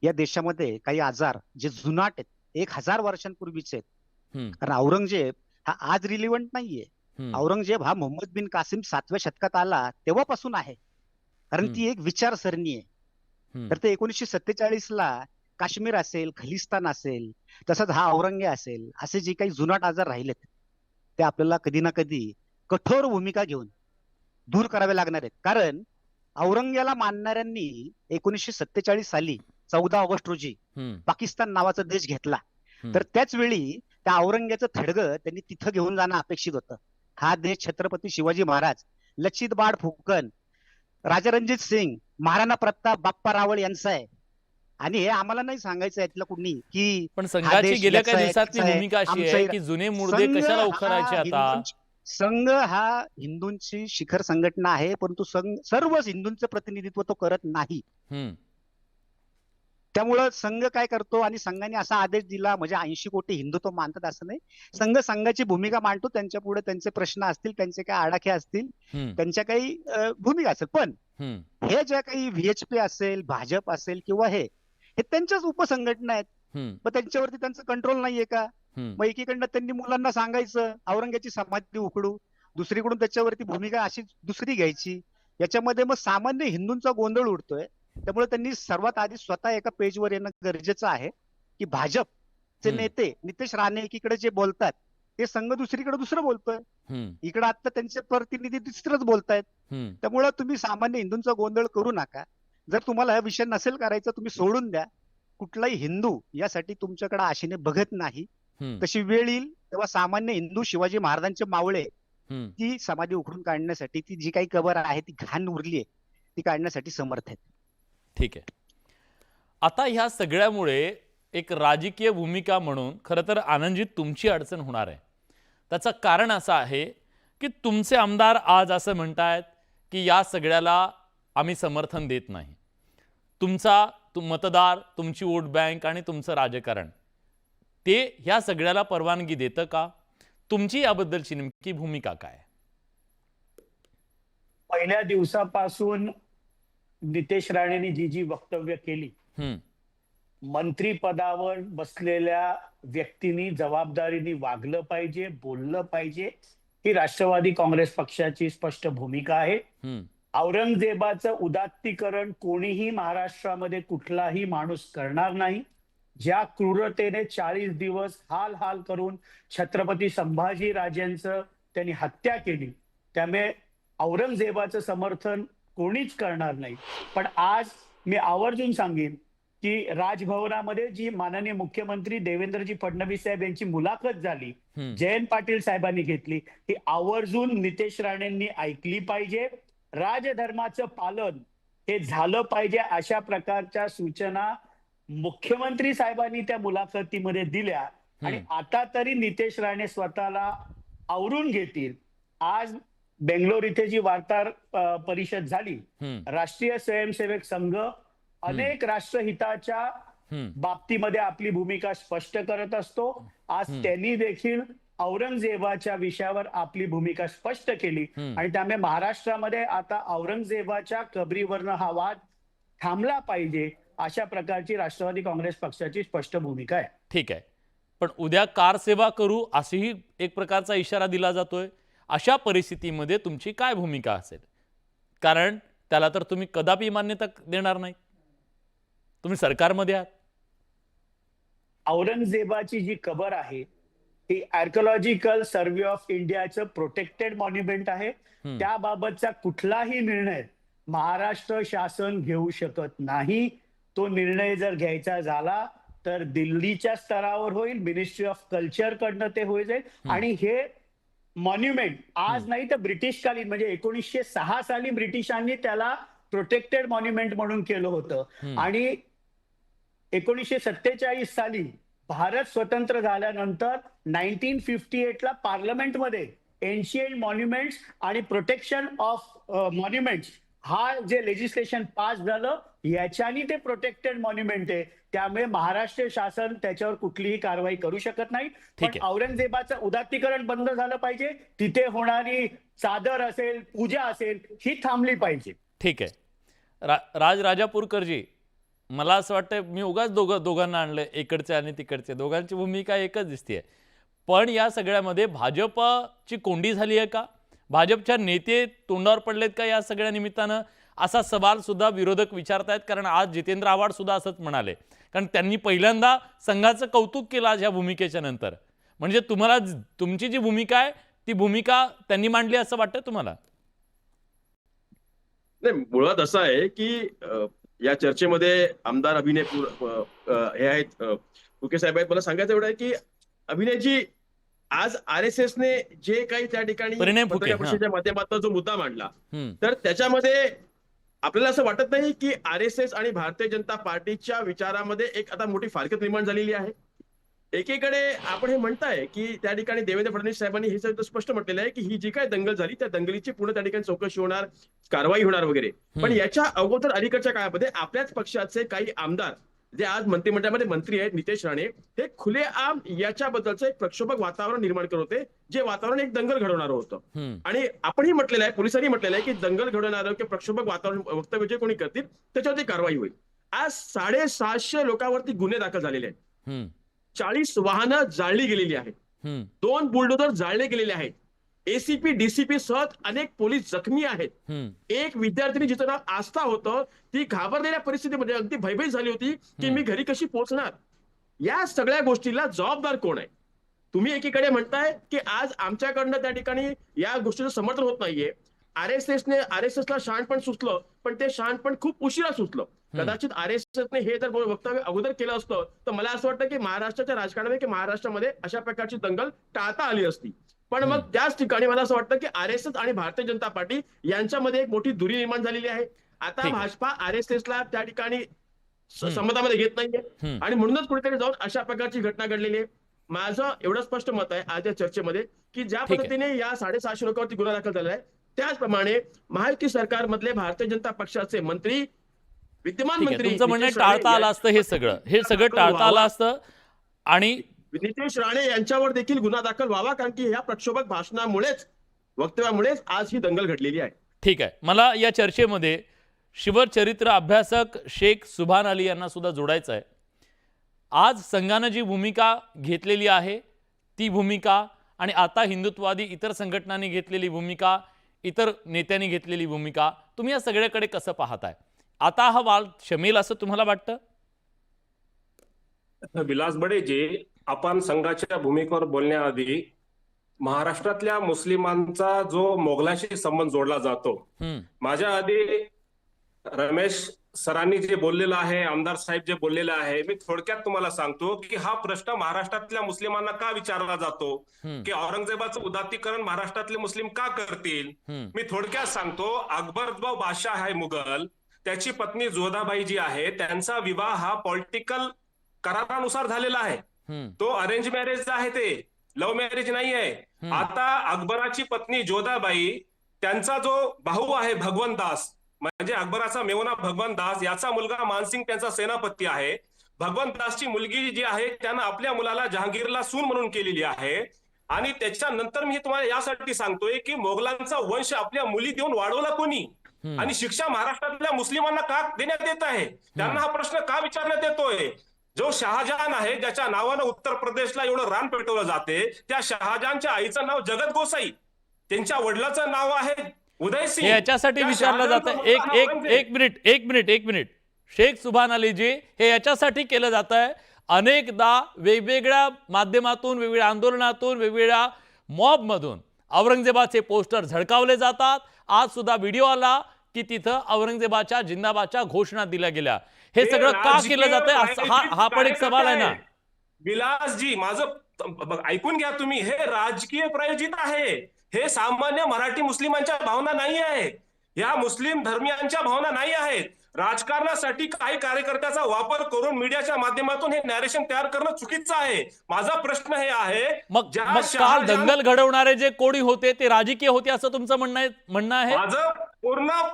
Speaker 6: या देशामध्ये काही आजार जे जुनाट आहेत, 1000 वर्षांपूर्वीचे आहेत. कारण औरंगजेब हा आज रिलिव्हंट नाहीये. औरंगजेब हा मोहम्मद बिन कासिम 7व्या शतकात आला तेव्हापासून आहे, कारण ती एक विचारसरणी आहे. तर ते 1947 ला काश्मीर असेल, खलिस्तान असेल, तसंच हा औरंगे असेल, असे जे काही जुनाट आजार राहिलेत ते आपल्याला कधी ना कधी कठोर भूमिका घेऊन दूर करावे लागणार आहेत. कारण औरंग्याला मानणाऱ्यांनी 1947 साली 14 ऑगस्ट रोजी पाकिस्तान नावाचा देश घेतला. तर त्याच वेळी त्या औरंग्याचं थडगं त्यांनी तिथं घेऊन जाणं अपेक्षित होतं. हा देश छत्रपती शिवाजी महाराज, लचित बाळ फुकन, राजा रणजित सिंग, महाराणा प्रताप, बाप्पा रावळ यांचा आहे. आणि हे आम्हाला नाही सांगायचं आहे यातलं कुणी की
Speaker 1: पण संघाची गेल्या काही दिवसातली भूमिका अशी आहे की जुने मुर्दे कशाला उखडायचे आता?
Speaker 6: संघ हा हिंदूंची शिखर संघटना आहे, परंतु सर्व हिंदूंचं प्रतिनिधित्व तो करत नाही. त्यामुळं संघ काय करतो आणि संघाने असा आदेश दिला म्हणजे 80 कोटी हिंदू तो मानतात असं नाही. संघ संघाची भूमिका मांडतो, त्यांच्या पुढे त्यांचे प्रश्न असतील, त्यांचे काही आडाखे असतील, त्यांच्या काही भूमिका असेल. पण हे ज्या काही व्हीएचपी असेल, भाजप असेल किंवा हे त्यांच्याच उपसंघटना आहेत. मग त्यांच्यावरती त्यांचं कंट्रोल नाहीये का? मग एकीकडनं त्यांनी मुलांना सांगायचं औरंगाची समाधी उकडू, दुसरीकडून त्याच्यावरती भूमिका अशी दुसरी घ्यायची. याच्यामध्ये मग सामान्य हिंदूंचा गोंधळ उडतोय. त्यामुळे त्यांनी सर्वात आधी स्वतः एका पेजवर येणं गरजेचं आहे की भाजपचे नेते नितेश राणे एकीकडे जे बोलतात ते संघ दुसरीकडे दुसरं बोलतोय, इकडे आता त्यांचे प्रतिनिधी दुसरंच बोलतायत. त्यामुळे तुम्ही सामान्य हिंदूंचा गोंधळ करू नका. जर तुम्हाला हा विषय नसेल करायचा तुम्ही सोडून द्या. कुठलाही हिंदू यासाठी तुमच्याकडे आशेने बघत नाही. तशी वेळ येईल तेव्हा सामान्य हिंदू शिवाजी महाराजांचे मावळे ती समाधी उखडून काढण्यासाठी, ती जी काही कबर आहे ती घाण उरली आहे ती काढण्यासाठी समर्थ आहेत.
Speaker 1: ठीक आहे. आता ह्या सगळ्यामुळे एक राजकीय भूमिका म्हणून खरं तर आनंदजी तुमची अडचण होणार आहे. त्याचं कारण असं आहे की तुमचे आमदार आज असं म्हणतायत की या सगळ्याला आम्ही समर्थन देत नाही. तुमचा मतदार, तुमची वोट बँक आणि तुमचं राजकारण ते ह्या सगळ्याला परवानगी देतं का? तुमची याबद्दलची नेमकी भूमिका काय?
Speaker 7: पहिल्या दिवसापासून नितेश राणेंनी जी वक्तव्य केली, मंत्रीपदावर बसलेल्या व्यक्तींनी जबाबदारीने वागलं पाहिजे, बोललं पाहिजे, ही राष्ट्रवादी काँग्रेस पक्षाची स्पष्ट भूमिका आहे. औरंगजेबाचं उदात्तीकरण कोणीही महाराष्ट्रामध्ये कुठलाही माणूस करणार नाही. ज्या क्रूरतेने 40 दिवस हाल हाल करून छत्रपती संभाजी राजेंचं त्यांनी हत्या केली, त्यामुळे औरंगजेबाचं समर्थन कोणीच करणार नाही. पण आज मी आवर्जून सांगेन की राजभवनामध्ये जी माननीय मुख्यमंत्री देवेंद्रजी फडणवीस साहेब यांची मुलाखत झाली, जयंत पाटील साहेबांनी घेतली, ती आवर्जून नितेश राणेंनी ऐकली पाहिजे. राजधर्माचं पालन हे झालं पाहिजे अशा प्रकारच्या सूचना मुख्यमंत्री साहेबांनी त्या मुलाखतीमध्ये दिल्या. आणि आता तरी नितेश राणे स्वतःला आवरून घेतील. आज बेंगलोर इथे जी वार्ताहर परिषद झाली, राष्ट्रीय स्वयंसेवक संघ अनेक राष्ट्रहिताच्या बाबतीमध्ये आपली भूमिका स्पष्ट करत असतो. आज त्यांनी देखील औरंगजेबाच्या विषयावर आपली भूमिका स्पष्ट केली आणि त्यामुळे महाराष्ट्रामध्ये आता औरंगजेबाच्या कबरीवरनं हा वाद थांबला पाहिजे अशा प्रकारची राष्ट्रवादी काँग्रेस पक्षाची स्पष्ट भूमिका आहे.
Speaker 1: ठीक आहे. पण उद्या कारसेवा करू असेही एक प्रकारचा इशारा दिला जातोय. अशा परिस्थितीमध्ये तुमची काय भूमिका असेल? कारण त्याला तर तुम्ही कदापि मान्यता देणार नाही, तुम्ही सरकारमध्ये आहात.
Speaker 7: औरंगजेबाची जी कबर आहे ती आर्किओलॉजिकल सर्व्हे ऑफ इंडियाचं प्रोटेक्टेड मॉन्युमेंट आहे. त्याबाबतचा कुठलाही निर्णय महाराष्ट्र शासन घेऊ शकत नाही. तो निर्णय जर घ्यायचा झाला तर दिल्लीच्या स्तरावर होईल, मिनिस्ट्री ऑफ कल्चर कडनं ते होईल. आणि हे मॉन्युमेंट आज नाही तर ब्रिटिशकालीन म्हणजे 1906 साली ब्रिटिशांनी त्याला प्रोटेक्टेड मॉन्युमेंट म्हणून केलं होतं. आणि 1947 साली भारत स्वतंत्र झाल्यानंतर 1958 ला पार्लमेंटमध्ये एन्शियंट मॉन्युमेंट्स आणि प्रोटेक्शन ऑफ मॉन्युमेंट्स हा जे लेजिस्लेशन पास झालं, याच्यानी ते प्रोटेक्टेड मॉन्युमेंट आहे. त्यामुळे महाराष्ट्र शासन त्याच्यावर कुठलीही कारवाई करू शकत नाही. पण औरंगजेबाचं उदात्तीकरण बंद झालं पाहिजे. तिथे होणारी चादर असेल, पूजा असेल, ही थांबली पाहिजे.
Speaker 1: ठीक आहे. राजापूरकरजी, मला असं वाटतं मी उगाच दोघांना आणलं, इकडचे आणि तिकडचे, दोघांची भूमिका एकच दिसते. पण या सगळ्यामध्ये भाजपची कोंडी झाली आहे का? भाजपच्या नेते तोंडावर पडलेत का या सगळ्या निमित्तानं? असा सवाल सुद्धा विरोधक विचारतायत. कारण आज जितेंद्र आव्हाड सुद्धा असंच म्हणाले. कारण त्यांनी पहिल्यांदा संघाचं कौतुक केलं आज या भूमिकेच्या नंतर. म्हणजे तुम्हाला तुमची जी भूमिका आहे ती भूमिका त्यांनी मांडली असं वाटतं तुम्हाला?
Speaker 8: नाही, मुळात असं आहे की या चर्चेमध्ये आमदार अभिनय हे आहेत, फुके साहेब आहेत. मला सांगायचं एवढं आहे की अभिनयजी, आज RSS ने जे काही त्या ठिकाणी पत्रकार परिषदेच्या माध्यमातून जो मुद्दा मांडला, तर त्याच्यामध्ये आपल्याला असं वाटत नाही की RSS आणि भारतीय जनता पार्टीच्या विचारामध्ये एक आता मोठी फारकत निर्माण झालेली आहे. एकीकडे आपण हे म्हणताय की त्या ठिकाणी देवेंद्र फडणवीस साहेबांनी हे स्पष्ट म्हटलेलं आहे की ही जी काय दंगल झाली त्या दंगलीची पूर्ण त्या ठिकाणी चौकशी होणार, कारवाई होणार वगैरे. पण याच्या अगोदर अलीकडच्या काळामध्ये आपल्याच पक्षाचे काही आमदार जे आज मंत्रिमंडळामध्ये मंत्री आहेत, नितेश राणे, हे खुलेआम याच्याबद्दलचं एक प्रक्षोभक वातावरण निर्माण करत होते, जे वातावरण एक दंगल घडवणारं होतं. आणि आपणही म्हटलेलं आहे, पोलिसांनी म्हटलेलं आहे की दंगल घडवणारं किंवा प्रक्षोभक वातावरण वक्तव्य जे कोणी करतील त्याच्यावरती कारवाई होईल. आज 750 लोकांवरती गुन्हे दाखल झालेले आहेत. 40 वाहनं जाळली गेलेली आहेत. 2 बुलडोझर जाळले गेलेले आहेत. एसीपी डीसीपी सह अनेक पोलीस जखमी आहेत. एक विद्यार्थिनी जिचं नाव आस्था होतं, ती घाबरलेल्या परिस्थितीमध्ये अगदी भयभीत झाली होती की मी घरी कशी पोहोचणार. या सगळ्या गोष्टीला जबाबदार कोण आहे? तुम्ही एकीकडे म्हणताय की आज आमच्याकडनं त्या ठिकाणी या गोष्टीचं समर्थन होत नाहीये. आरएसएसला शहाणपण सुचलं, पण ते शहाणपण खूप उशिरा सुचलं. कदाचित आरएसएसने हे जर वक्तव्य अगोदर केलं असतं तर मला असं वाटतं की महाराष्ट्राच्या राजकारणामध्ये की महाराष्ट्रामध्ये अशा प्रकारची दंगल टाळता आली असती. पण मग त्याच ठिकाणी मला असं वाटतं की आरएसएस आणि भारतीय जनता पार्टी यांच्यामध्ये एक मोठी दुरी निर्माण झालेली आहे. आता भाजपा आरएसएसला त्या ठिकाणी संमतामध्ये घेत नाहीये आणि म्हणूनच कुठेतरी जाऊन अशा प्रकारची घटना घडलेली आहे. माझं एवढं स्पष्ट मत आहे आज या चर्चेमध्ये की ज्या पद्धतीने या 650 लोकांवरती गुन्हा दाखल झालेला आहे त्याचप्रमाणे महायुती सरकारमधले भारतीय जनता पक्षाचे मंत्री, विद्यमान मंत्री,
Speaker 1: तुमचं म्हणणं टाळता आलं असतं हे सगळं टाळता आलं असतं आणि
Speaker 8: नितेश राणे यांच्यावर देखील गुन्हा दाखल व्हावा, कारण की या प्रक्षोभक भाषणामुळेच, वक्तव्यामुळेच आज ही दंगल घडलेली आहे.
Speaker 1: ठीक आहे. मला या चर्चेमध्ये शिवचरित्र अभ्यासक शेख सुभान अली यांना सुद्धा जोडायचं आहे. आज संघानं जी भूमिका घेतलेली आहे ती भूमिका आणि आता हिंदुत्ववादी इतर संघटनांनी घेतलेली भूमिका, इतर नेत्यांनी घेतलेली भूमिका, तुम्ही या सगळ्याकडे कसं पाहताय? आता हा वाद शमेल असं तुम्हाला वाटतं?
Speaker 9: विलास बडेजी, आपण संघाच्या भूमिकेवर बोलण्याआधी महाराष्ट्रातल्या मुस्लिमांचा जो मोगलांशी संबंध जोडला जातो, माझ्या आधी रमेश सरांनी जे बोललेलं आहे, आमदार साहेब जे बोललेलं आहे, मी थोडक्यात तुम्हाला सांगतो की हा प्रश्न महाराष्ट्रातल्या मुस्लिमांना का विचारला जातो की औरंगजेबाचं उदात्तीकरण महाराष्ट्रातले मुस्लिम का करतील. मी थोडक्यात सांगतो, अकबर जो बादशाह आहे मुघल, त्याची पत्नी जोधाबाई जी आहे, त्यांचा विवाह हा पॉलिटिकल करारानुसार झालेला आहे. तो अरेंज मॅरेज आहे, ते लव्ह मॅरेज नाही आहे. आता अकबराची पत्नी जोधाबाई, त्यांचा जो भाऊ आहे भगवंत दास, म्हणजे अकबराचा मेवना भगवंत दास, याचा मुलगा मानसिंग त्यांचा सेनापती आहे. भगवंत दासची मुलगी जी आहे त्यानं आपल्या मुलाला जहांगीरला सून म्हणून केलेली आहे. आणि त्याच्यानंतर मी तुम्हाला यासाठी सांगतोय की मोगलांचा वंश आपल्या मुली देऊन वाढवला कोणी आणि शिक्षा महाराष्ट्रातल्या मुस्लिमांना का देण्यात येत आहे, त्यांना हा प्रश्न का विचारण्यात येतोय. जो शहाजहान आहे, ज्याच्या नावानं उत्तर प्रदेशला एवढं रान पेटवलं जाते, त्या शहाजहानच्या आईचं नाव जगत गोसाई, त्यांच्या वडिलाचं नाव आहे उदयसिंह.
Speaker 1: याच्यासाठी विचारलं जातं. एक मिनिट शेख सुभान अलीजी, हे याच्यासाठी केलं जात आहे. अनेकदा वेगवेगळ्या माध्यमातून, वेगवेगळ्या आंदोलनातून, वेगवेगळ्या मॉबमधून औरंगजेबाचे पोस्टर झळकावले जातात. आज सुद्धा व्हिडिओ आला की तिथं औरंगजेबाच्या जिंदाबादच्या घोषणा दिल्या गेल्या. हे सगळं का केलं जातंय हा पण एक सवाल आहे ना.
Speaker 9: विलासजी, माझं ऐकून घ्या तुम्ही, हे राजकीय प्रायोजित आहे. हे सामान्य मराठी मुस्लिमांच्या भावना नाही आहे, या मुस्लिम धर्मियांच्या भावना नाही आहेत. राजकारणासाठी काही कार्यकर्त्याचा वापर करून मीडियाच्या माध्यमातून हे नॅरेशन तयार करणं चुकीचं आहे. माझा प्रश्न हे आहे,
Speaker 1: मग काल दंगल घडवणारे जे कोणी होते ते राजकीय होते असं तुमचं म्हणणं आहे?
Speaker 9: माझं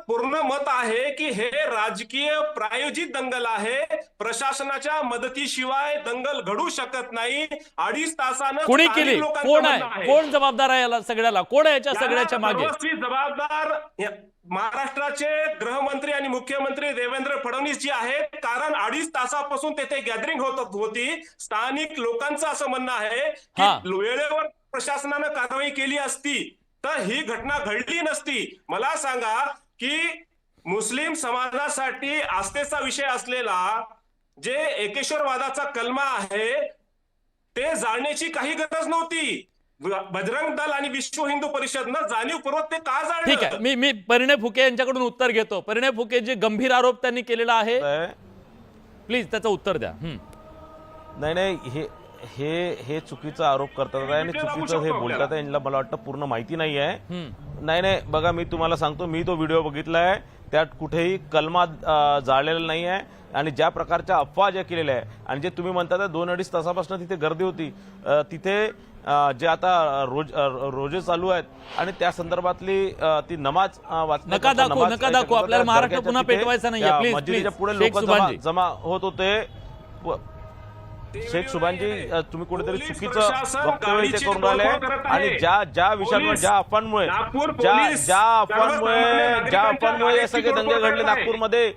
Speaker 9: पूर्ण मत आहे की हे राजकीय प्रायोजित दंगल आहे. प्रशासनाच्या मदतीशिवाय दंगल घडू शकत नाही. 2.5 तासानं
Speaker 1: कोणी केली? कोण आहे? कोण जबाबदार आहे याला सगळ्याला? कोण आहे याच्या सगळ्याच्या मागे?
Speaker 9: जबाबदार महाराष्ट्राचे गृहमंत्री आणि मुख्यमंत्री देवेंद्र फडणवीस जी आहेत, कारण 2.5 तासापासून तेथे गॅदरिंग होती. स्थानिक लोकांचं असं म्हणणं आहे की वेळेवर प्रशासनानं कारवाई केली असती तर ही घटना घडली नसती. मला सांगा की मुस्लिम समाजासाठी आस्थेचा विषय असलेला जे एकेश्वरवादाचा कलमा आहे ते जाळण्याची काही गरज नव्हती. बजरंग दल आणि विश्व हिंदू परिषदनं जाणीवपूर्वक ते का जाळलं?
Speaker 1: ठीक आहे, मी परिणय फुके यांच्याकडून उत्तर घेतो. परिणय फुके, जे गंभीर आरोप त्यांनी केलेला आहे, प्लीज त्याचं उत्तर द्या.
Speaker 2: नाही, हे चुकीचा आरोप करतात आणि चुकीचं हे बोलतात. यांना मला वाटतं पूर्ण माहिती नाही आहे. नाही, बघा, मी तुम्हाला सांगतो, मी तो व्हिडिओ बघितलाय, त्यात कुठेही कलमा जाळलेला नाही आहे आणि ज्या प्रकारच्या अफवा ज्या केलेल्या आहे आणि जे तुम्ही म्हणता 2-2.5 तासापासून तिथे गर्दी होती, तिथे जे आता रोजे चालू आहेत आणि त्या संदर्भातली ती नमाज
Speaker 1: नका दाखवू आपल्याला महाराष्ट्र पुन्हा पेटवायचा नाही.
Speaker 2: मस्जिदीच्या पुढे लोक जमा होत होते. शेख सुभानजी, तुम्ही कुठेतरी चुकीचं वक्तव्य इथे करून राहिले आणि ज्या विषयांवर ज्या अफवांमुळे हे सगळे दंगे घडले नागपूरमध्ये,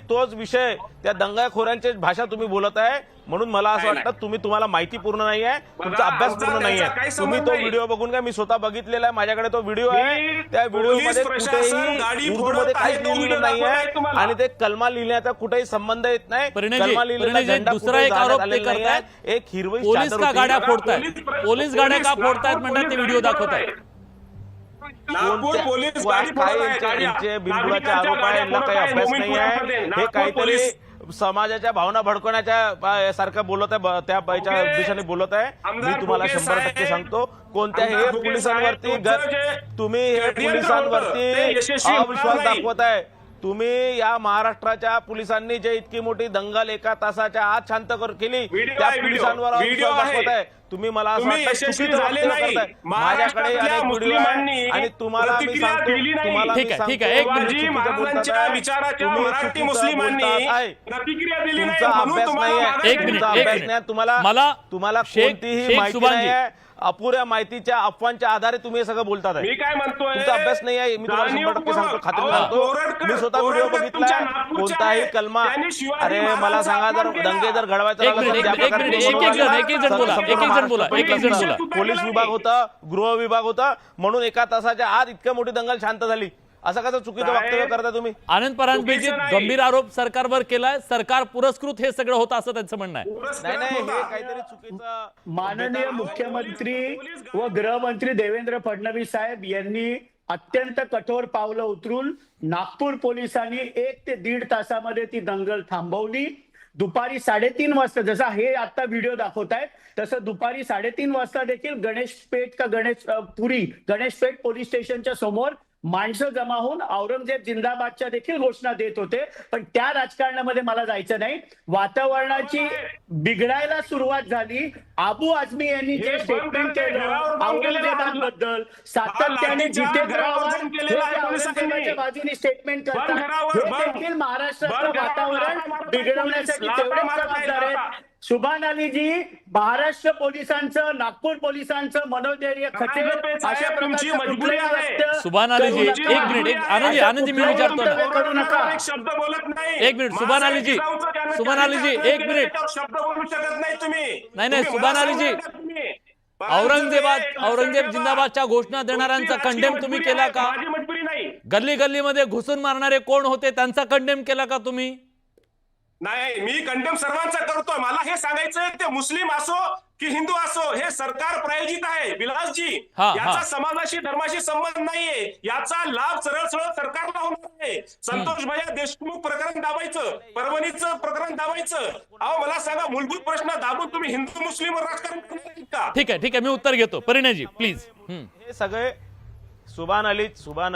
Speaker 2: तोच विषय, त्या दंगेखोरांची भाषा तुम्ही बोलत आहे म्हणून मला असं वाटतं तुम्हाला माहिती पूर्ण नाही आहे, तुमचा अभ्यास पूर्ण नाही आहे. तुम्ही तो व्हिडिओ बघून काय, मी स्वतः बघितलेला आहे, माझ्याकडे तो व्हिडिओ आहे. त्या व्हिडिओमध्ये कुठेही उर्दूमध्ये काहीच लिहिलेलं नाही आहे आणि ते कलमा लिहिण्याचा कुठेही संबंध येत नाही. कलमा लिहिलेला झेंडा
Speaker 1: दुसरा एक आरोप ते करतायत,
Speaker 2: एक हिरवी
Speaker 1: पोलीस
Speaker 2: चादर
Speaker 1: का
Speaker 2: होती.
Speaker 1: गाड्या फोडतायत, पोलीस गाड्या का फोडतायत म्हणतात, ते व्हिडिओ दाखवतायत.
Speaker 2: यांचे बिनबुडाचे आरोप आहे, यांना काही अभ्यास नाही आहे. हे काहीतरी समाजाच्या भावना भडकवण्याच्या सारखं बोलत आहे, त्या बाईच्या दिशेने बोलत आहे. मी तुम्हाला 100% सांगतो, कोणत्याही पोलिसांवरती तुम्ही हे पोलिसांवरती अविश्वास दाखवत आहे. तुम्ही या महाराष्ट्राच्या पोलिसांनी जे इतकी मोठी दंगल एका तासाच्या आत शांत केली, त्या पोलिसांवर अविश्वास दाखवत आहे. तुम्ही मला असं वाटतं चुकीचं वक्तव्य करताय. माझ्याकडे अनेक व्हिडिओ आहे आणि तुम्हाला मी सांगतो, तुम्हाला
Speaker 1: ठीक आहे, ठीक आहे, एक मिनिट.
Speaker 2: मराठी मुस्लिमांनी तुमचा अभ्यास नाही आहे,
Speaker 1: एक मिनिट,
Speaker 2: तुमचा
Speaker 1: एक
Speaker 2: अभ्यास
Speaker 1: मिनिट.
Speaker 2: नाही.
Speaker 1: मला
Speaker 2: तुम्हाला
Speaker 1: शेख
Speaker 2: कोणतीही माहिती
Speaker 1: सुभानजी.
Speaker 2: नाही आहे. अपुऱ्या माहितीच्या अफवांच्या आधारे तुम्ही हे सगळं बोलतात.
Speaker 9: मी काय म्हणतोय,
Speaker 2: तुमचा अभ्यास नाही आहे, मी तुम्हाला 100% सांगतो, खात्री सांगतो. मी स्वतः व्हिडिओ बघितलाय. कोणताही कलमा, अरे मला सांगा, जर दंगे जर घडवायचा
Speaker 1: एक मिनिट, एक मिनिट, एक एक जण बोला.
Speaker 2: पोलीस विभाग होता, गृह विभाग होता, म्हणून एका तासाच्या आत इतक्या मोठी दंगल शांत झाली. असं कसं चुकीचं वक्तव्य करता तुम्ही?
Speaker 1: आनंद परांजपेंनी गंभीर आरोप सरकारवर केलाय, सरकार पुरस्कृत हे सगळं होतं असं त्यांचं म्हणणं आहे.
Speaker 2: नाही, हे काहीतरी चुकीचं.
Speaker 7: माननीय मुख्यमंत्री व गृहमंत्री देवेंद्र फडणवीस साहेब यांनी अत्यंत कठोर पावलं उचलून नागपूर पोलिसांनी 1 ते 1.5 तासामध्ये ती दंगल थांबवली. दुपारी 3:30 वाजता, जसा हे आता व्हिडिओ दाखवतायत तसं दुपारी 3:30 वाजता देखील गणेशपेठ पोलीस स्टेशनच्या समोर माणसं जमा होऊन औरंगजेब जिंदाबादच्या देखील घोषणा देत होते. पण त्या राजकारणामध्ये मला जायचं नाही. वातावरणाची बिघडायला सुरुवात झाली. अबू आझमी यांनी जे स्टेटमेंट केलं औरंगजेबाबद्दल, सातत्याने जिथे औरंगजेबाच्या बाजूने स्टेटमेंट करतात, हे देखील महाराष्ट्राचं वातावरण बिघडवण्यासाठी तेवढेच जबाबदार आहेत. सुभान अलीजी, महाराष्ट्र पोलिसांचं, नागपूर पोलिसांचं मनोधैर्य खचेल अशा प्रकारची मजबुरी आहे.
Speaker 1: सुभान अलीजी, एक मिनिट, आनंदजी मी विचारतो ना,
Speaker 7: करू नका.
Speaker 9: शब्द बोलत नाही.
Speaker 1: एक मिनिट, सुभान अलीजी, एक मिनिट.
Speaker 9: शब्द बोलू शकत नाही तुम्ही.
Speaker 1: नाही, सुभान अलीजी, औरंगजेब जिंदाबादच्या घोषणा देणाऱ्यांचा कंडेम तुम्ही केला का?
Speaker 9: माझी मजबुरी नाही.
Speaker 1: गल्ली गल्लीमध्ये घुसून मारणारे कोण होते, त्यांचा कंडेम केला का तुम्ही?
Speaker 9: नाही, मी कंडेम सर्वांचा करतोय. मला हे सांगायचंय, ते मुस्लिम असो की हिंदू असो, हे सरकार प्रायोजित आहे. विलासजी, याचा समाजाशी धर्माशी संबंध नाहीये. याचा लाभ सरळ सरकारला होणार आहे. संतोष भैया देशमुख प्रकरण दाबायचं, परभणीचं प्रकरण दाबायचं. अहो मला सांगा, मूलभूत प्रश्न दाबून तुम्ही हिंदू मुस्लिमवर राजकारण करणार का?
Speaker 1: ठीक आहे, मी उत्तर घेतो. परिणयजी प्लीज.
Speaker 2: हे सगळे सुभान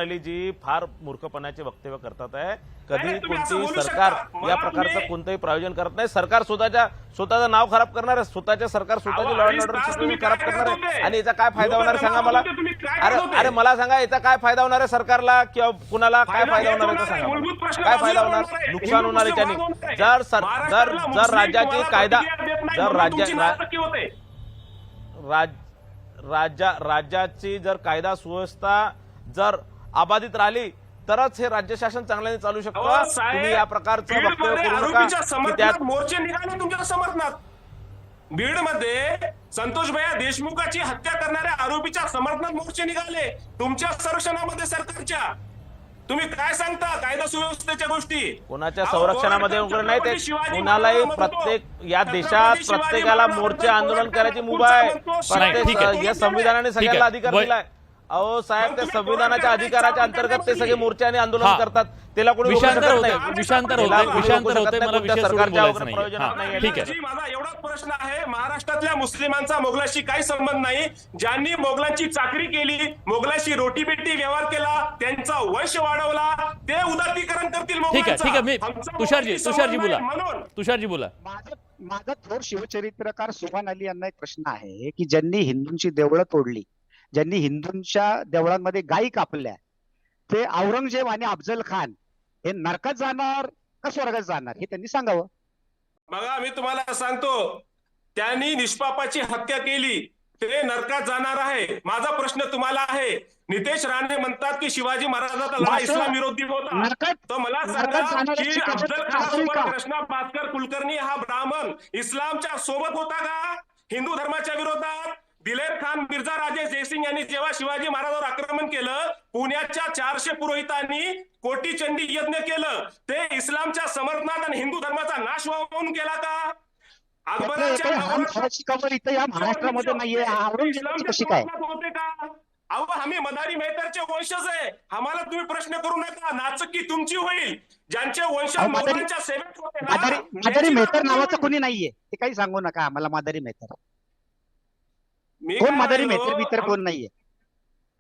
Speaker 2: अलीजी फार मूर्खपणाचे वक्तव्य करतात आहे. कधी कोणतीही सरकार या प्रकारचं कोणतंही प्रायोजन करत नाही. सरकार स्वतःचं नाव खराब करणार आहे, सरकार स्वतःची लॉ अँड ऑर्डर खराब करणार आहे. आणि याचा काय फायदा होणार आहे सांगा मला? अरे मला सांगा, याचा काय फायदा होणार आहे सरकारला किंवा कुणाला? काय फायदा होणार आहे सांगा मला. काय फायदा होणार? नुकसान होणार आहे त्याने. जर राज्याची कायदा, राज्याची जर कायदा सुव्यवस्था जर अबाधित राहिली तरच हे राज्य शासन चांगल्याने चालू शकतं. तुम्ही या प्रकारचं वक्तव्य करू नका.
Speaker 9: मोर्चे निघाले तुमच्या समर्थनात. बीडमध्ये संतोष भैया देशमुखाची हत्या करणाऱ्या आरोपीच्या समर्थनात मोर्चे निघाले तुमच्या संरक्षणामध्ये, सरकारच्या. तुम्ही काय सांगता कायदा सुव्यवस्थेच्या गोष्टी?
Speaker 2: कोणाच्या संरक्षणामध्ये वगैरे नाही. ते कुणालाही प्रत्येक या देशात प्रत्येकाला मोर्चे आंदोलन करायची मुभा आहे. प्रत्येक या संविधानाने सगळ्याला अधिकार दिलाय. अहो साहेब, त्या संविधानाच्या अधिकाराच्या अंतर्गत ते सगळे मोर्चे आणि आंदोलन करतात. त्याला कोणी
Speaker 1: विषांतर होते, मला विषय सोडून बोलायचं नाही. ठीक आहे,
Speaker 9: माझा एवढाच प्रश्न आहे, महाराष्ट्रातल्या मुस्लिमांचा मोगलाशी काही संबंध नाही. ज्यांनी मोगलांची चाकरी केली, मोगलाशी रोटीबेटी व्यवहार केला, त्यांचा वंश वाढवला, ते उदात्तीकरण करतील.
Speaker 1: ठीक आहे, मी तुषारजी बोला.
Speaker 6: माझा थोर शिवचरित्रकार सुभान अली यांना एक प्रश्न आहे की ज्यांनी हिंदूंची देवळं तोडली, ज्यांनी हिंदूंच्या देवळांमध्ये गायी कापल्या, ते औरंगजेब आणि अफजल खान हे नरकात जाणार का स्वर्गात जाणार हे त्यांनी सांगावं.
Speaker 9: बघा, मी तुम्हाला सांगतो, त्यांनी निष्पापाची हत्या केली. ते नरकात जाणार आहे. माझा प्रश्न तुम्हाला आहे, नितेश राणे म्हणतात की शिवाजी महाराजांचा लढा इस्लाम विरोधी होता, तर मला सांगा की अफजल खानासोबत कृष्णा भास्कर कुलकर्णी हा ब्राह्मण इस्लामच्या सोबत होता का? हिंदू धर्माच्या विरोधात दिलेर खान, मिर्झा राजेश जयसिंग यांनी जेव्हा शिवाजी महाराजांवर आक्रमण केलं, पुण्याच्या 400 पुरोहितांनी कोटी चंडी यज्ञ केलं, ते इस्लामच्या समर्थनात आणि हिंदू धर्माचा नाश व्हावून केला का? अकबराच्या
Speaker 6: खबर इथं या महाराष्ट्रामध्ये नाहीये. औरंगजेबाची कशी काय?
Speaker 9: होते का? अहो, आम्ही मदारी मेहतरचे वंशज आहे, आम्हाला तुम्ही प्रश्न करू नका. नाचक्की तुमची होईल. ज्यांचे वंशज मोगलांच्या सेवेत होते ना,
Speaker 6: मादारी मेहतर नावाचं कोणी नाहीये, ते काही सांगू नका आम्हाला. मादारी मेहतर कोण? मादारी मेहतर बितर कोण नाहीये.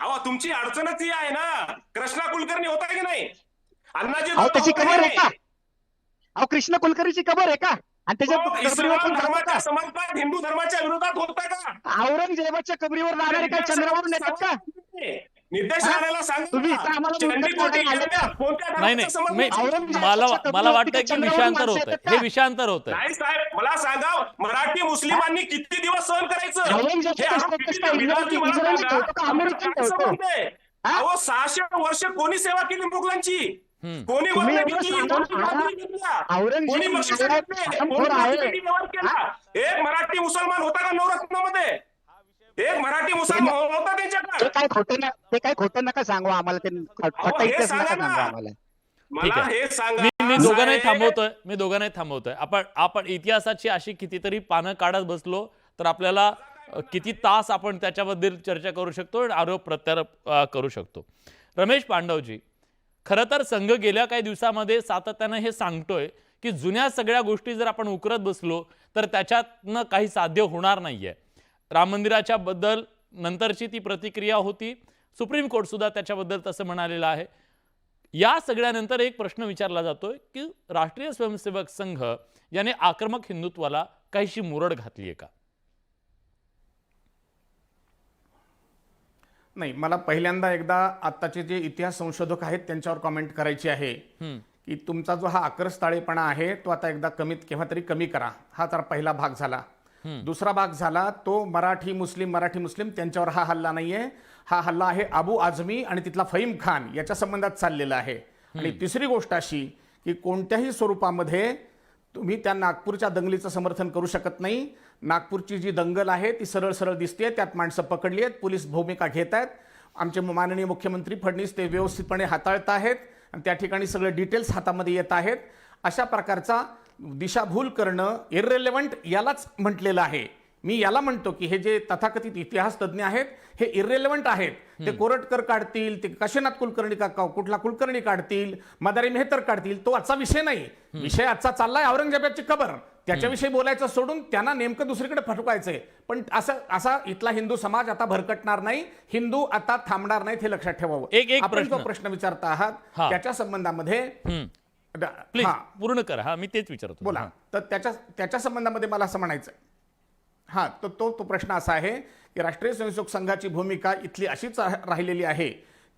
Speaker 9: अहो, तुमची अडचणच ही आहे ना. कृष्णा कुलकर्णी होता की नाही? अण्णाजी
Speaker 6: अहो त्याची
Speaker 9: होता
Speaker 6: कबर
Speaker 9: की
Speaker 6: आहे का?
Speaker 9: नाही?
Speaker 6: अहो कृष्ण कुलकर्णीची कबर आहे का? आणि त्याच्या
Speaker 9: तो
Speaker 6: कबरीवर
Speaker 9: इस्लाम
Speaker 6: कोण जातं
Speaker 9: धर्माच्या
Speaker 6: का?
Speaker 9: समर्थनात हिंदू धर्माच्या विरोधात होता का?
Speaker 6: औरंगजेबाच्या कबरीवर जाणारे काय चंद्रावरून येतात का?
Speaker 9: नितेश राणेला सांगा,
Speaker 6: तुम्ही इथं आम्हाला
Speaker 9: चंडी
Speaker 6: उलटं
Speaker 9: कोटी
Speaker 6: बोलायला आले का?
Speaker 9: कोणत्या
Speaker 1: नाही
Speaker 9: धर्माच्या समर्थनात?
Speaker 1: मला वाटतं की विषयांतर होतंय, हे विषयांतर होतंय.
Speaker 9: नाही साहेब, मला सांगा, मराठी मुस्लिमांनी किती दिवस सहन करायचं?
Speaker 6: औरंगजेबाच्या
Speaker 9: हे
Speaker 6: कष्टात
Speaker 9: किती
Speaker 6: काय
Speaker 9: विधार्थी मला
Speaker 6: इस्रायली
Speaker 9: सांगा.
Speaker 6: ठेवतो का? अमेरिकन
Speaker 9: काय
Speaker 6: ठेवतो?
Speaker 9: संबंध आहे? अहो, 600 वर्ष कोणी सेवा केली मुघलांची? कोणी
Speaker 6: तुम्ही
Speaker 9: वरनं
Speaker 6: एवढं
Speaker 9: घेतली?
Speaker 6: सांगा,
Speaker 9: कोणी बाजूने घेतल्या?
Speaker 6: औरंगजेब
Speaker 9: कोणी बक्षीस
Speaker 6: महाराज
Speaker 9: घेतले?
Speaker 6: हरामखोर
Speaker 9: कोणी
Speaker 6: आहे.
Speaker 9: बाजूने व्यवहार केला? एक मराठी मुसलमान होता का नवरत्नामध्ये? एक मराठी मुसलमान होता त्यांच्याकडे?
Speaker 6: ते काय खोटं नका सांगू आम्हाला. ते खोटं
Speaker 9: हे
Speaker 6: इतिहास नका
Speaker 9: सांगा ना.
Speaker 6: सांगू आम्हाला.
Speaker 1: ठीक
Speaker 9: मला
Speaker 1: आहे.
Speaker 9: हे सांगा.
Speaker 1: मी दोघांनाही
Speaker 9: साहेब,
Speaker 1: थांबवतोय. आपण इतिहासाची अशी कितीतरी पानं काढत बसलो तर आपल्याला किती तास आपण त्याच्याबद्दल चर्चा करू शकतो आणि आरोप प्रत्यारोप करू शकतो. रमेश पांडवजी, खरं तर संघ गेल्या काही दिवसामध्ये सातत्यानं हे सांगतोय की जुन्या सगळ्या गोष्टी जर आपण उकरत बसलो तर त्याच्यातनं काही साध्य होणार नाहीये. राम मंदिराच्या बद्दल नंतरची ती प्रतिक्रिया होती, सुप्रीम कोर्ट सुद्धा त्याच्याबद्दल तसं म्हणालेलं आहे. या सगळ्यानंतर एक प्रश्न विचारला जातोय की राष्ट्रीय स्वयंसेवक संघ याने आक्रमक हिंदुत्वाला काहीशी मुरड घातली आहे का?
Speaker 3: नाही, मला पहिल्यांदा एकदा आत्ताचे जे इतिहास संशोधक आहेत त्यांच्यावर कॉमेंट करायची आहे की तुमचा जो हा आक्रस्ताळेपणा आहे तो आता एकदा केव्हा तरी कमी करा. हा तर पहिला भाग झाला. दुसरा भाग झाला तो मराठी मुस्लिम त्यांच्यावर हा हल्ला नाहीये. हा हल्ला आहे अबू आझमी आणि तिथला फहीम खान याच्या संबंधात चाललेला आहे. आणि तिसरी गोष्ट अशी की कोणत्याही स्वरूपामध्ये तुम्ही त्या नागपूरच्या दंगलीचं समर्थन करू शकत नाही. नागपूरची जी दंगल आहे ती सरळ सरळ दिसते, त्यात माणसं पकडली आहेत, पोलीस भूमिका घेत आहेत. आमचे माननीय मुख्यमंत्री फडणवीस ते व्यवस्थितपणे हाताळत आहेत आणि त्या ठिकाणी सगळे डिटेल्स हातामध्ये येत आहेत. अशा प्रकारचा दिशाभूल करणं इर्रेलेव्हंट यालाच म्हटलेलं आहे. मी याला म्हणतो की हे जे तथाकथित इतिहास तज्ज्ञ आहेत हे इर्रेलेव्हंट आहेत. ते कोरटकर काढतील, ते काशीनाथ कुलकर्णी कुठला कुलकर्णी काढतील, मदारी मेहतर काढतील, तो आजचा विषय नाही. विषय आजचा चाललाय औरंगजेबाची कबर. त्याच्याविषयी बोलायचं सोडून त्यांना नेमकं दुसरीकडे फटकायचंय. पण असा इथला हिंदू समाज आता भरकटणार नाही, हिंदू आता थांबणार नाहीत, हे लक्षात ठेवावं. आपण जो प्रश्न विचारता आहात त्याच्या संबंधामध्ये
Speaker 1: प्लीज पूर्ण करा. हा, मी तेच विचारतो.
Speaker 3: बोला. तर त्याच्या संबंधामध्ये मला असं म्हणायचं तर तो प्रश्न असा आहे की राष्ट्रीय स्वयंसेवक संघाची भूमिका इथली अशीच राहिलेली आहे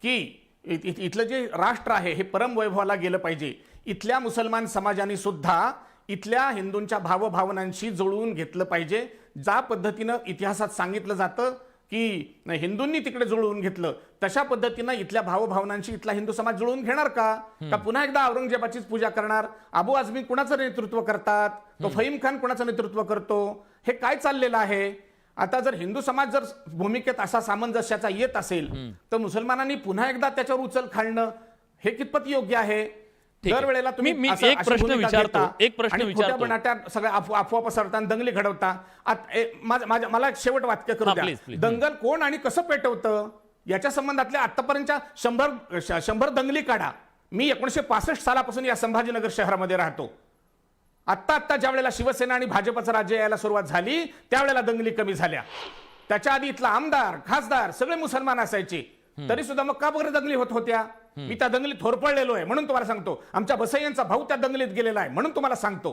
Speaker 3: की इथलं जे राष्ट्र आहे हे परमवैभवाला गेलं पाहिजे. इथल्या मुसलमान समाजाने सुद्धा इथल्या हिंदूंच्या भावभावनांशी जुळवून घेतलं पाहिजे. ज्या पद्धतीनं इतिहासात सांगितलं जातं की हिंदूंनी तिकडे जुळवून घेतलं, तशा पद्धतीनं इथल्या भावभावनांशी इथला हिंदू समाज जुळवून घेणार का पुन्हा एकदा औरंगजेबाचीच पूजा करणार? अबू आझमी कुणाचं नेतृत्व करतात? तो फहीम खान कुणाचं नेतृत्व करतो? हे काय चाललेलं आहे? आता जर हिंदू समाज जर भूमिकेत असा सामंजस्याचा येत असेल तर मुसलमानांनी पुन्हा एकदा त्याच्यावर उचल खाणं हे कितपत योग्य आहे? दरवेळेला तुम्ही
Speaker 1: एक प्रश्न विचारतो.
Speaker 3: बनाट्या सगळ्या अफवा पसरता, दंगली घडवता. मला एक शेवट वाक्य करू द्या. दंगल कोण आणि कसं पेटवतं याच्या संबंधातल्या आतापर्यंतच्या 100 दंगली काढा. मी 1965 सालापासून या संभाजीनगर शहरामध्ये राहतो. आत्ता ज्या वेळेला शिवसेना आणि भाजपचं राज्य यायला सुरुवात झाली त्यावेळेला दंगली कमी झाल्या. त्याच्या आधी इथला आमदार खासदार सगळे मुसलमान असायचे, तरी सुद्धा मग का बरं दंगली होत होत्या? मी त्या दंगलीत होरपळलेलो आहे म्हणून तुम्हाला सांगतो. आमच्या बसय्यांचा भाऊ त्या दंगलीत गेलेला आहे म्हणून तुम्हाला सांगतो.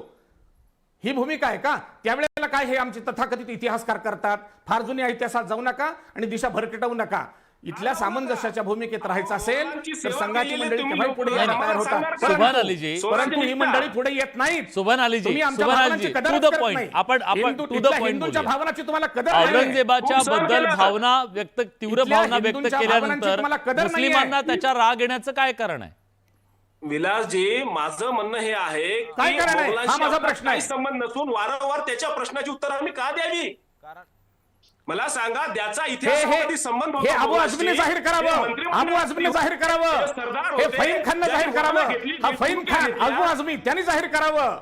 Speaker 3: ही भूमिका आहे का? त्यावेळेला काय हे आमचे तथाकथित इतिहासकार करतात? फार जुन्या इतिहासात जाऊ नका आणि दिशा भरकटवू नका. इथल्या सामंजस्याच्या भूमिकेत राहायचं असेल तर संघाची मंडळी केव्हाही पुढे
Speaker 1: नाही,
Speaker 3: यायला
Speaker 1: नाही.
Speaker 3: तयार होतात.
Speaker 1: सुभान अलीजी,
Speaker 3: परंतु ही मंडळी पुढे येत नाहीत.
Speaker 1: सुभान अलीजी,
Speaker 3: तुम्ही आमच्या
Speaker 1: सुभान
Speaker 3: भावनांची
Speaker 1: अलीजी,
Speaker 3: कदरच
Speaker 1: to the
Speaker 3: करत
Speaker 1: point.
Speaker 3: नाही.
Speaker 1: आपण to the
Speaker 3: इथल्या
Speaker 1: point
Speaker 3: हिंदूंच्या
Speaker 1: बोलूया.
Speaker 3: भावनाची तुम्हाला कदर नाहीये.
Speaker 1: औरंगजेबाच्या
Speaker 9: खूप सहन
Speaker 1: बद्दल
Speaker 9: केलं.
Speaker 1: भावना व्यक्त तीव्र
Speaker 3: इथल्या
Speaker 1: भावना व्यक्त
Speaker 3: हिंदूंच्या भावनांची
Speaker 1: केल्यानंतर
Speaker 3: तुम्हाला कदर नाहीये.
Speaker 1: मुस्लिमांना त्याच्या राग येण्याचं काय कारण आहे?
Speaker 9: विलासजी, माझं म्हणणं हे आहे
Speaker 3: काय
Speaker 9: की
Speaker 3: कारण आहे? हा
Speaker 9: मोगलांशी
Speaker 3: माझा
Speaker 9: आपला
Speaker 3: प्रश्न आहे.
Speaker 9: काही संबंध नसून वारंवार त्याच्या प्रश्नाची उत्तर आम्ही का द्यावी? मला सांगा, त्याचा इतिहासामध्ये संबंध
Speaker 3: हे
Speaker 9: होता
Speaker 3: अबू
Speaker 9: मोगलांशी.
Speaker 3: आझमीने जाहीर
Speaker 9: हे
Speaker 3: करावं.
Speaker 9: मंत्रिमंडळात
Speaker 3: अबू आझमीने जाहीर
Speaker 9: ते
Speaker 3: करावं.
Speaker 9: सरदार
Speaker 3: हे
Speaker 9: होते.
Speaker 3: फहीम खानने
Speaker 9: ज्यांनी
Speaker 3: जाहीर करावं.
Speaker 9: बाबा घेतली,
Speaker 3: हा
Speaker 9: घेतली,
Speaker 3: फहीम खान,
Speaker 9: घेतली.
Speaker 3: अबू आझमी त्यांनी जाहीर करावं.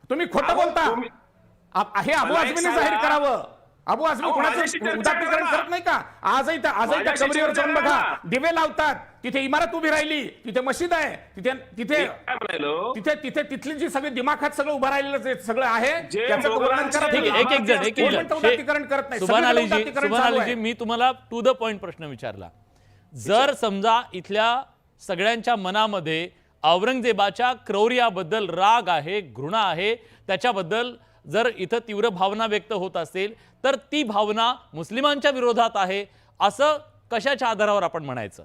Speaker 3: तुम्ही खोटं
Speaker 9: अहो,
Speaker 3: बोलता.
Speaker 9: तुम्ही-
Speaker 3: हे अबू
Speaker 9: मला एक
Speaker 3: आझमीने
Speaker 9: सांगा.
Speaker 3: जाहीर करावं. अबू आझमी
Speaker 9: अहो,
Speaker 3: कोणाचं
Speaker 9: माझ्याशी चर्चा
Speaker 3: उदात्तीकरण
Speaker 9: करा.
Speaker 3: करत नाही का? आजही त्या
Speaker 9: माझ्याशी
Speaker 3: कबरीवर
Speaker 9: चर्चा
Speaker 3: जाऊन
Speaker 9: करा.
Speaker 3: बघा, दिवे लावतात, तिथे इमारत उभी राहिली, तिथे मशीद आहे, तिथे तिथे
Speaker 9: काय म्हणालो?
Speaker 3: तिथे तिथे तिथली जी सगळी दिमाखात सगळं उभं राहिलेलं जे सगळं आहे
Speaker 9: जे
Speaker 3: त्याचं वर्णन
Speaker 9: मोगलांचे-
Speaker 3: करा.
Speaker 1: ठीक आहे, एक जण
Speaker 3: कोण म्हणतं उदात्तीकरण करत नाही.
Speaker 1: सुभान
Speaker 3: सगळीकडे
Speaker 1: अलीजी,
Speaker 3: उदात्तीकरण
Speaker 1: सुभान
Speaker 3: चालू
Speaker 1: अलीजी,
Speaker 3: आहे.
Speaker 1: मी तुम्हाला टू द पॉइंट प्रश्न विचारला. जर समजा इथल्या सगळ्यांच्या मनामध्ये औरंगजेबाच्या क्रौर्याबद्दल राग आहे, घृणा आहे, त्याच्याबद्दल जर इथं तीव्र भावना व्यक्त होत असेल तर ती भावना मुस्लिमांच्या विरोधात आहे असं कशाच्या आधारावर आपण म्हणायचं?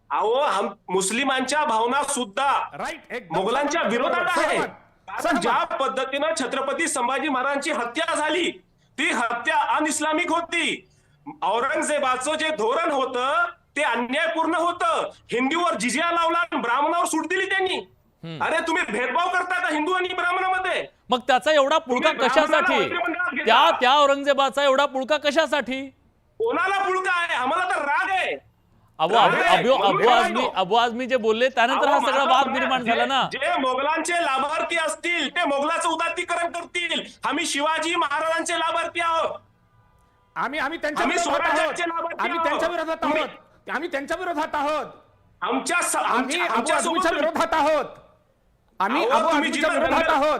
Speaker 9: अहो, मुस्लिमांच्या भावना सुद्धा
Speaker 3: राईट, एकदम
Speaker 9: मोगलांच्या
Speaker 3: सहमत,
Speaker 9: विरोधात आहे.
Speaker 3: सहमत,
Speaker 9: कारण
Speaker 3: सहमत.
Speaker 9: ज्या पद्धतीनं छत्रपती संभाजी महाराजांची हत्या झाली, ती हत्या अनइस्लामिक होती. औरंगजेबाचं जे धोरण होतं ते अन्यायपूर्ण होतं. हिंदूवर जिजिया लावला, ब्राह्मणावर सूट दिली त्यांनी. अरे, तुम्ही भेदभाव करता का हिंदू आणि ब्राह्मणामध्ये?
Speaker 1: मग त्याचा एवढा पुळका
Speaker 9: तुम्ही
Speaker 1: कशासाठी?
Speaker 9: ब्राह्मणाला मंत्रिमंडळात घेता.
Speaker 1: त्या औरंगजेबाचा एवढा पुळका कशासाठी?
Speaker 9: कोणाला पुळका आहे? आम्हाला तर राग आहे.
Speaker 1: अबू आझमी जे बोलले त्यानंतर हा
Speaker 9: अहो,
Speaker 1: सगळा
Speaker 9: माझा
Speaker 1: वाद
Speaker 9: म्हणणं
Speaker 1: निर्माण
Speaker 9: आहे,
Speaker 1: झाला ना.
Speaker 9: जे मोगलांचे लाभार्थी असतील ते मोगलाचं उदात्तीकरण करतील. आम्ही शिवाजी महाराजांचे लाभार्थी आहोत.
Speaker 3: आम्ही त्यांच्या
Speaker 9: आम्ही
Speaker 3: विरोधात आहोत.
Speaker 9: स्वराज्याचे लाभार्थी
Speaker 3: आम्ही
Speaker 9: आहोत.
Speaker 3: त्यांच्या विरोधात आहोत. आम्ही त्यांच्या विरोधात आहोत. आम्ही अबू आझमीच्या विरोधात आहोत. आम्ही
Speaker 9: अहो,
Speaker 3: अबू
Speaker 9: तुम्ही
Speaker 3: आझमीच्या
Speaker 9: जिथं
Speaker 3: विरोधात
Speaker 9: दंगल-
Speaker 3: आहोत.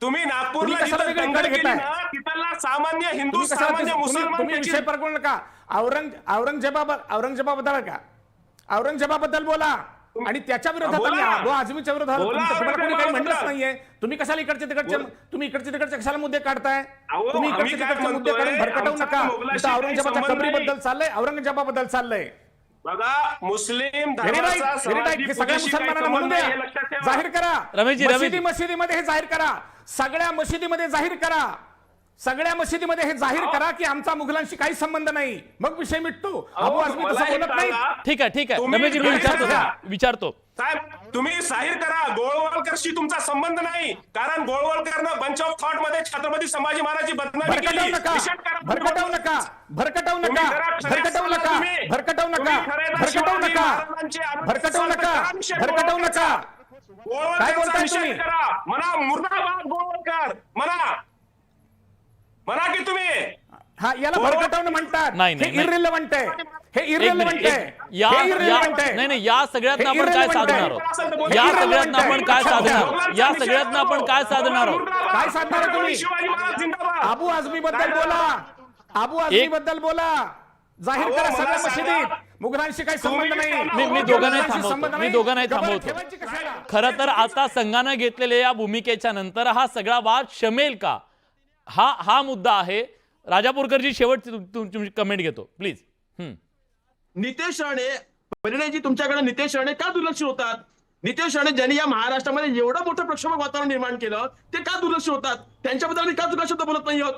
Speaker 9: तुम्ही नागपूरला
Speaker 3: तुम्ही कशाला
Speaker 9: जिथं
Speaker 3: वेगळी
Speaker 9: दंगल
Speaker 3: गड
Speaker 9: केली
Speaker 3: घेताय?
Speaker 9: ना, तिथला सामान्य हिंदू,
Speaker 3: तुम्ही कशाला
Speaker 9: सामान्य
Speaker 3: तुम्ही
Speaker 9: मुसलमान
Speaker 3: तुम्ही
Speaker 9: त्याची-
Speaker 3: विषय पकडू नका. औरंगजेबाबद्दल का? औरंगजेबाबद्दल बोला आणि त्याच्या विरोधात
Speaker 9: बोला.
Speaker 3: आम्ही अबू आझमीच्या विरोधात
Speaker 9: बोला,
Speaker 3: तुम्हाला कोणी काही म्हणलंच
Speaker 9: औरंगजेबाबद्दल.
Speaker 3: नाहीये. तुम्ही कशाला इकडचे तिकडचे कशाला मुद्दे काढताय?
Speaker 9: अहो,
Speaker 3: तुम्ही
Speaker 9: आम्ही
Speaker 3: इकडचे
Speaker 9: काय
Speaker 3: तिकडचे मुद्दे
Speaker 9: म्हणतोय,
Speaker 3: काढून भरकटवू
Speaker 9: आमचा
Speaker 3: नका.
Speaker 9: मोगलाशी
Speaker 3: इथं
Speaker 9: काही
Speaker 3: औरंगजेबाच्या
Speaker 9: संबंध
Speaker 3: कबरीबद्दल
Speaker 9: नाही.
Speaker 3: चाललंय, औरंगजेबाबद्दल चाललंय.
Speaker 9: बघा, मुस्लिम
Speaker 3: व्हेरी
Speaker 9: धर्माचा
Speaker 3: राईट,
Speaker 9: समाजी
Speaker 3: हे सगळ्या
Speaker 9: पुरुषी काही
Speaker 3: मुसलमानांना म्हणू
Speaker 9: संबंध
Speaker 3: द्या.
Speaker 9: नाही, हे लक्षात ठेवा.
Speaker 3: जाहीर करा.
Speaker 1: रमेशजी,
Speaker 3: मशिदीमध्ये हे जाहीर करा. सगळ्या मशिदीमध्ये जाहीर करा. सगळ्या मशिदीमध्ये हे जाहीर करा की आमचा मुघलांशी काही संबंध नाही. मग विषय मिटतो. अबू आझमी
Speaker 9: मला
Speaker 3: तसं
Speaker 9: हे
Speaker 3: बोलत नाही.
Speaker 9: सांगा,
Speaker 1: ठीक आहे
Speaker 9: तुम्ही
Speaker 1: रमेशजी, मी
Speaker 9: जाहीर
Speaker 1: विचारतो
Speaker 9: साहेब, तुम्ही जाहीर करा. गोळवळकरशी तुमचा संबंध नाही, कारण गोळवळकरनं बंच ऑफ थॉट मध्ये छत्रपती संभाजी महाराजची बदनामी
Speaker 3: भरकटवू
Speaker 9: केली.
Speaker 3: नका.
Speaker 9: निषेध करा.
Speaker 3: भरकटवू नका. भरकटवू
Speaker 9: तुम्ही
Speaker 3: नका.
Speaker 9: जरा खरे
Speaker 3: भरकटवू
Speaker 9: असताना
Speaker 3: नका.
Speaker 9: तुम्ही-
Speaker 3: भरकटवू नका.
Speaker 9: तुम्ही खरे
Speaker 3: भरकटवू
Speaker 9: शिवाजी
Speaker 3: नका.
Speaker 9: महाराजांचे आदर्श
Speaker 3: भरकटवू
Speaker 9: संत
Speaker 3: नका.
Speaker 9: करा, निषेध
Speaker 3: भरकटवू
Speaker 9: गोळवळकरचा.
Speaker 3: नका.
Speaker 9: गोळवळकरचा
Speaker 3: काय बोलताय
Speaker 9: निषेध
Speaker 3: तुम्ही?
Speaker 9: करा. म्हणा मुर्दाबाद गोळवळकर, म्हणा की तुम्ही.
Speaker 3: हा, याला भरकटवणं म्हणतात.
Speaker 1: नाही,
Speaker 3: हे
Speaker 1: नाही, नाही.
Speaker 3: इररिलेव्हंट आहे. हे
Speaker 1: एक
Speaker 3: इररिलेव्हंट
Speaker 1: मिनिट,
Speaker 3: आहे.
Speaker 1: या
Speaker 3: हे irrelevant आहे.
Speaker 1: नाही या सगळ्यातनं
Speaker 3: हे
Speaker 1: आपण काय
Speaker 3: irrelevant
Speaker 1: साधणार
Speaker 3: आहे.
Speaker 1: आहोत? या सगळ्यातनं आपण काय साधणार आहोत? या सगळ्यातनं आपण काय साधणार आहोत?
Speaker 3: काय साधणार आहे तुम्ही?
Speaker 9: शिवाजी महाराज जिंदाबाद.
Speaker 3: अबू आझमी बद्दल बोला. अबू आझमी बद्दल बोला. जाहीर
Speaker 9: अहो,
Speaker 3: करा
Speaker 9: मला
Speaker 3: सगळ्या
Speaker 9: सांगा.
Speaker 3: मशिदीत. मुघलांशी काही संबंध
Speaker 9: तुम्ही
Speaker 3: नाही.
Speaker 1: मी दोघांनाही
Speaker 3: मुघलांशी
Speaker 1: थांबवतो.
Speaker 3: संबंध
Speaker 1: मी
Speaker 3: नाही.
Speaker 1: दोघांनाही
Speaker 3: गबाळ
Speaker 1: थांबवतो.
Speaker 3: ठेवायची कशाला?
Speaker 1: खरं तर आता संघानं घेतलेल्या या भूमिकेच्या नंतर हा सगळा वाद शमेल का, हा मुद्दा आहे. राजापूरकरजी, शेवटची तुमची कमेंट घेतो प्लीज.
Speaker 8: नितेश राणे, परिणयजी, तुमच्याकडे नितेश राणे का दुर्लक्ष होतात? नितेश राणे ज्यांनी या महाराष्ट्रामध्ये एवढं मोठं प्रक्षोभक वातावरण निर्माण केलं, ते का दुर्लक्ष होतात? त्यांच्याबद्दल आम्ही का चुका शब्द बोलत नाही आहोत?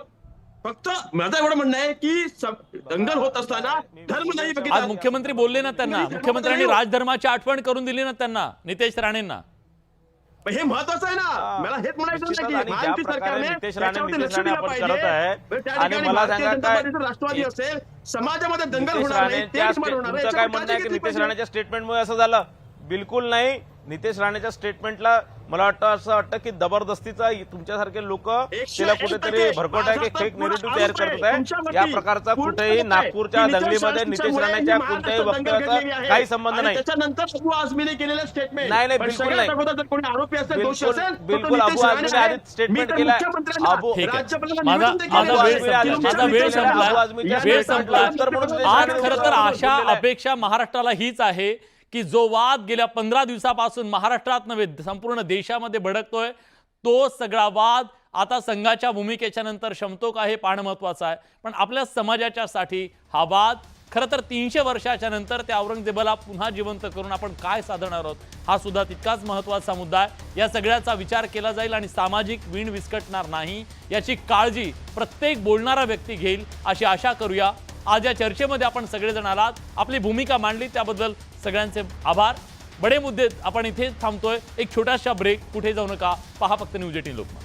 Speaker 8: फक्त माझं एवढं म्हणणं आहे की दंगल होत असताना धर्म नाही
Speaker 1: आज
Speaker 8: बघितला.
Speaker 1: मुख्यमंत्री बोलले ना त्यांना, मुख्यमंत्र्यांनी राजधर्माची आठवण करून दिली ना त्यांना, नितेश राणेंना.
Speaker 8: हे महत्वाचं आहे ना. मला हेच म्हणायचं
Speaker 2: निश्चितच.
Speaker 8: नाही की
Speaker 2: आणि ज्या
Speaker 8: महायुती
Speaker 2: प्रकारे
Speaker 8: सरकारने
Speaker 2: नितेश राणे
Speaker 8: त्याच्यावरती लक्ष दिलं
Speaker 2: आपण
Speaker 8: पाहिजे.
Speaker 2: करत आहे.
Speaker 8: त्या
Speaker 2: आणि
Speaker 8: ठिकाणी
Speaker 2: मला
Speaker 8: भारतीय
Speaker 2: सांगा
Speaker 8: जनता
Speaker 2: काय-
Speaker 8: पार्टीचं राष्ट्रवादी असेल, समाजामध्ये दंगल
Speaker 2: नितेश
Speaker 8: होणार नाही,
Speaker 2: राणेच्या
Speaker 8: ते निर्माण होणार आहे.
Speaker 2: तुमचं काय म्हणणं आहे की नितेश राणेच्या स्टेटमेंटमुळे असं झालं? बिलकुल नाही. नितेश राणेच्या स्टेटमेंटला मला वाटतं असं वाटतं की जबरदस्तीचा तुमच्यासारखे लोक तिला कुठेतरी भरकट आहे की फेक नेरेटिव्ह तयार करत आहे. या प्रकारचा कुठेही नागपूरच्या दंगलीमध्ये नितेश राणेच्या कोणत्याही वक्तव्याचा काही संबंध नाही.
Speaker 8: त्याच्यानंतर अबू आझमीने केलेलं स्टेटमेंट.
Speaker 2: नाही, नाही, बिलकुल नाही.
Speaker 8: जर कोणी आरोपी असेल, दोषी
Speaker 2: बिलकुल-
Speaker 8: असेल, तर तो
Speaker 2: बिलकुल
Speaker 8: नितेश
Speaker 2: अबू
Speaker 8: राणे
Speaker 2: आझमीने
Speaker 8: आहे.
Speaker 2: आधी statement
Speaker 8: मी तर
Speaker 2: केलाय.
Speaker 8: मुख्यमंत्र्यांना,
Speaker 2: अबू-
Speaker 1: ठीक आहे.
Speaker 8: राज्यपालांना
Speaker 1: माझा
Speaker 8: निवेदन देखील
Speaker 1: वेळ
Speaker 8: केलं
Speaker 1: संपला.
Speaker 8: आहे.
Speaker 1: माझा वेळ संपला. वेळ संपला. आज खरं तर अशा
Speaker 2: बोललेला आहे.
Speaker 1: अपेक्षा महाराष्ट्राला हीच आहे की जो वाद गेल्या 15 दिवसापासून महाराष्ट्रात नव्हे संपूर्ण देशामध्ये भडकतोय, तो सगळा वाद आता संघाच्या भूमिकेच्या नंतर क्षमतो का हे पाहणं महत्त्वाचं आहे, पण आपल्या समाजाच्या साठी हा वाद खरं तर 300 वर्षाच्या नंतर त्या औरंगजेबाला पुन्हा जिवंत करून आपण काय साधणार आहोत हा सुद्धा तितकाच महत्त्वाचा मुद्दा आहे. या सगळ्याचा विचार केला जाईल आणि सामाजिक वीण विस्कटणार नाही याची काळजी प्रत्येक बोलणारा व्यक्ती घेईल अशी आशा करूया. आज या चर्चेमध्ये आपण सगळेजण आलात, आपली भूमिका मांडली, त्याबद्दल सगळ्यांचे आभार. बडे मुद्दे आपण इथेच थांबतोय. एक छोटासा ब्रेक, कुठे जाऊ नका, पहा फक्त न्यूज 18 लोकमत.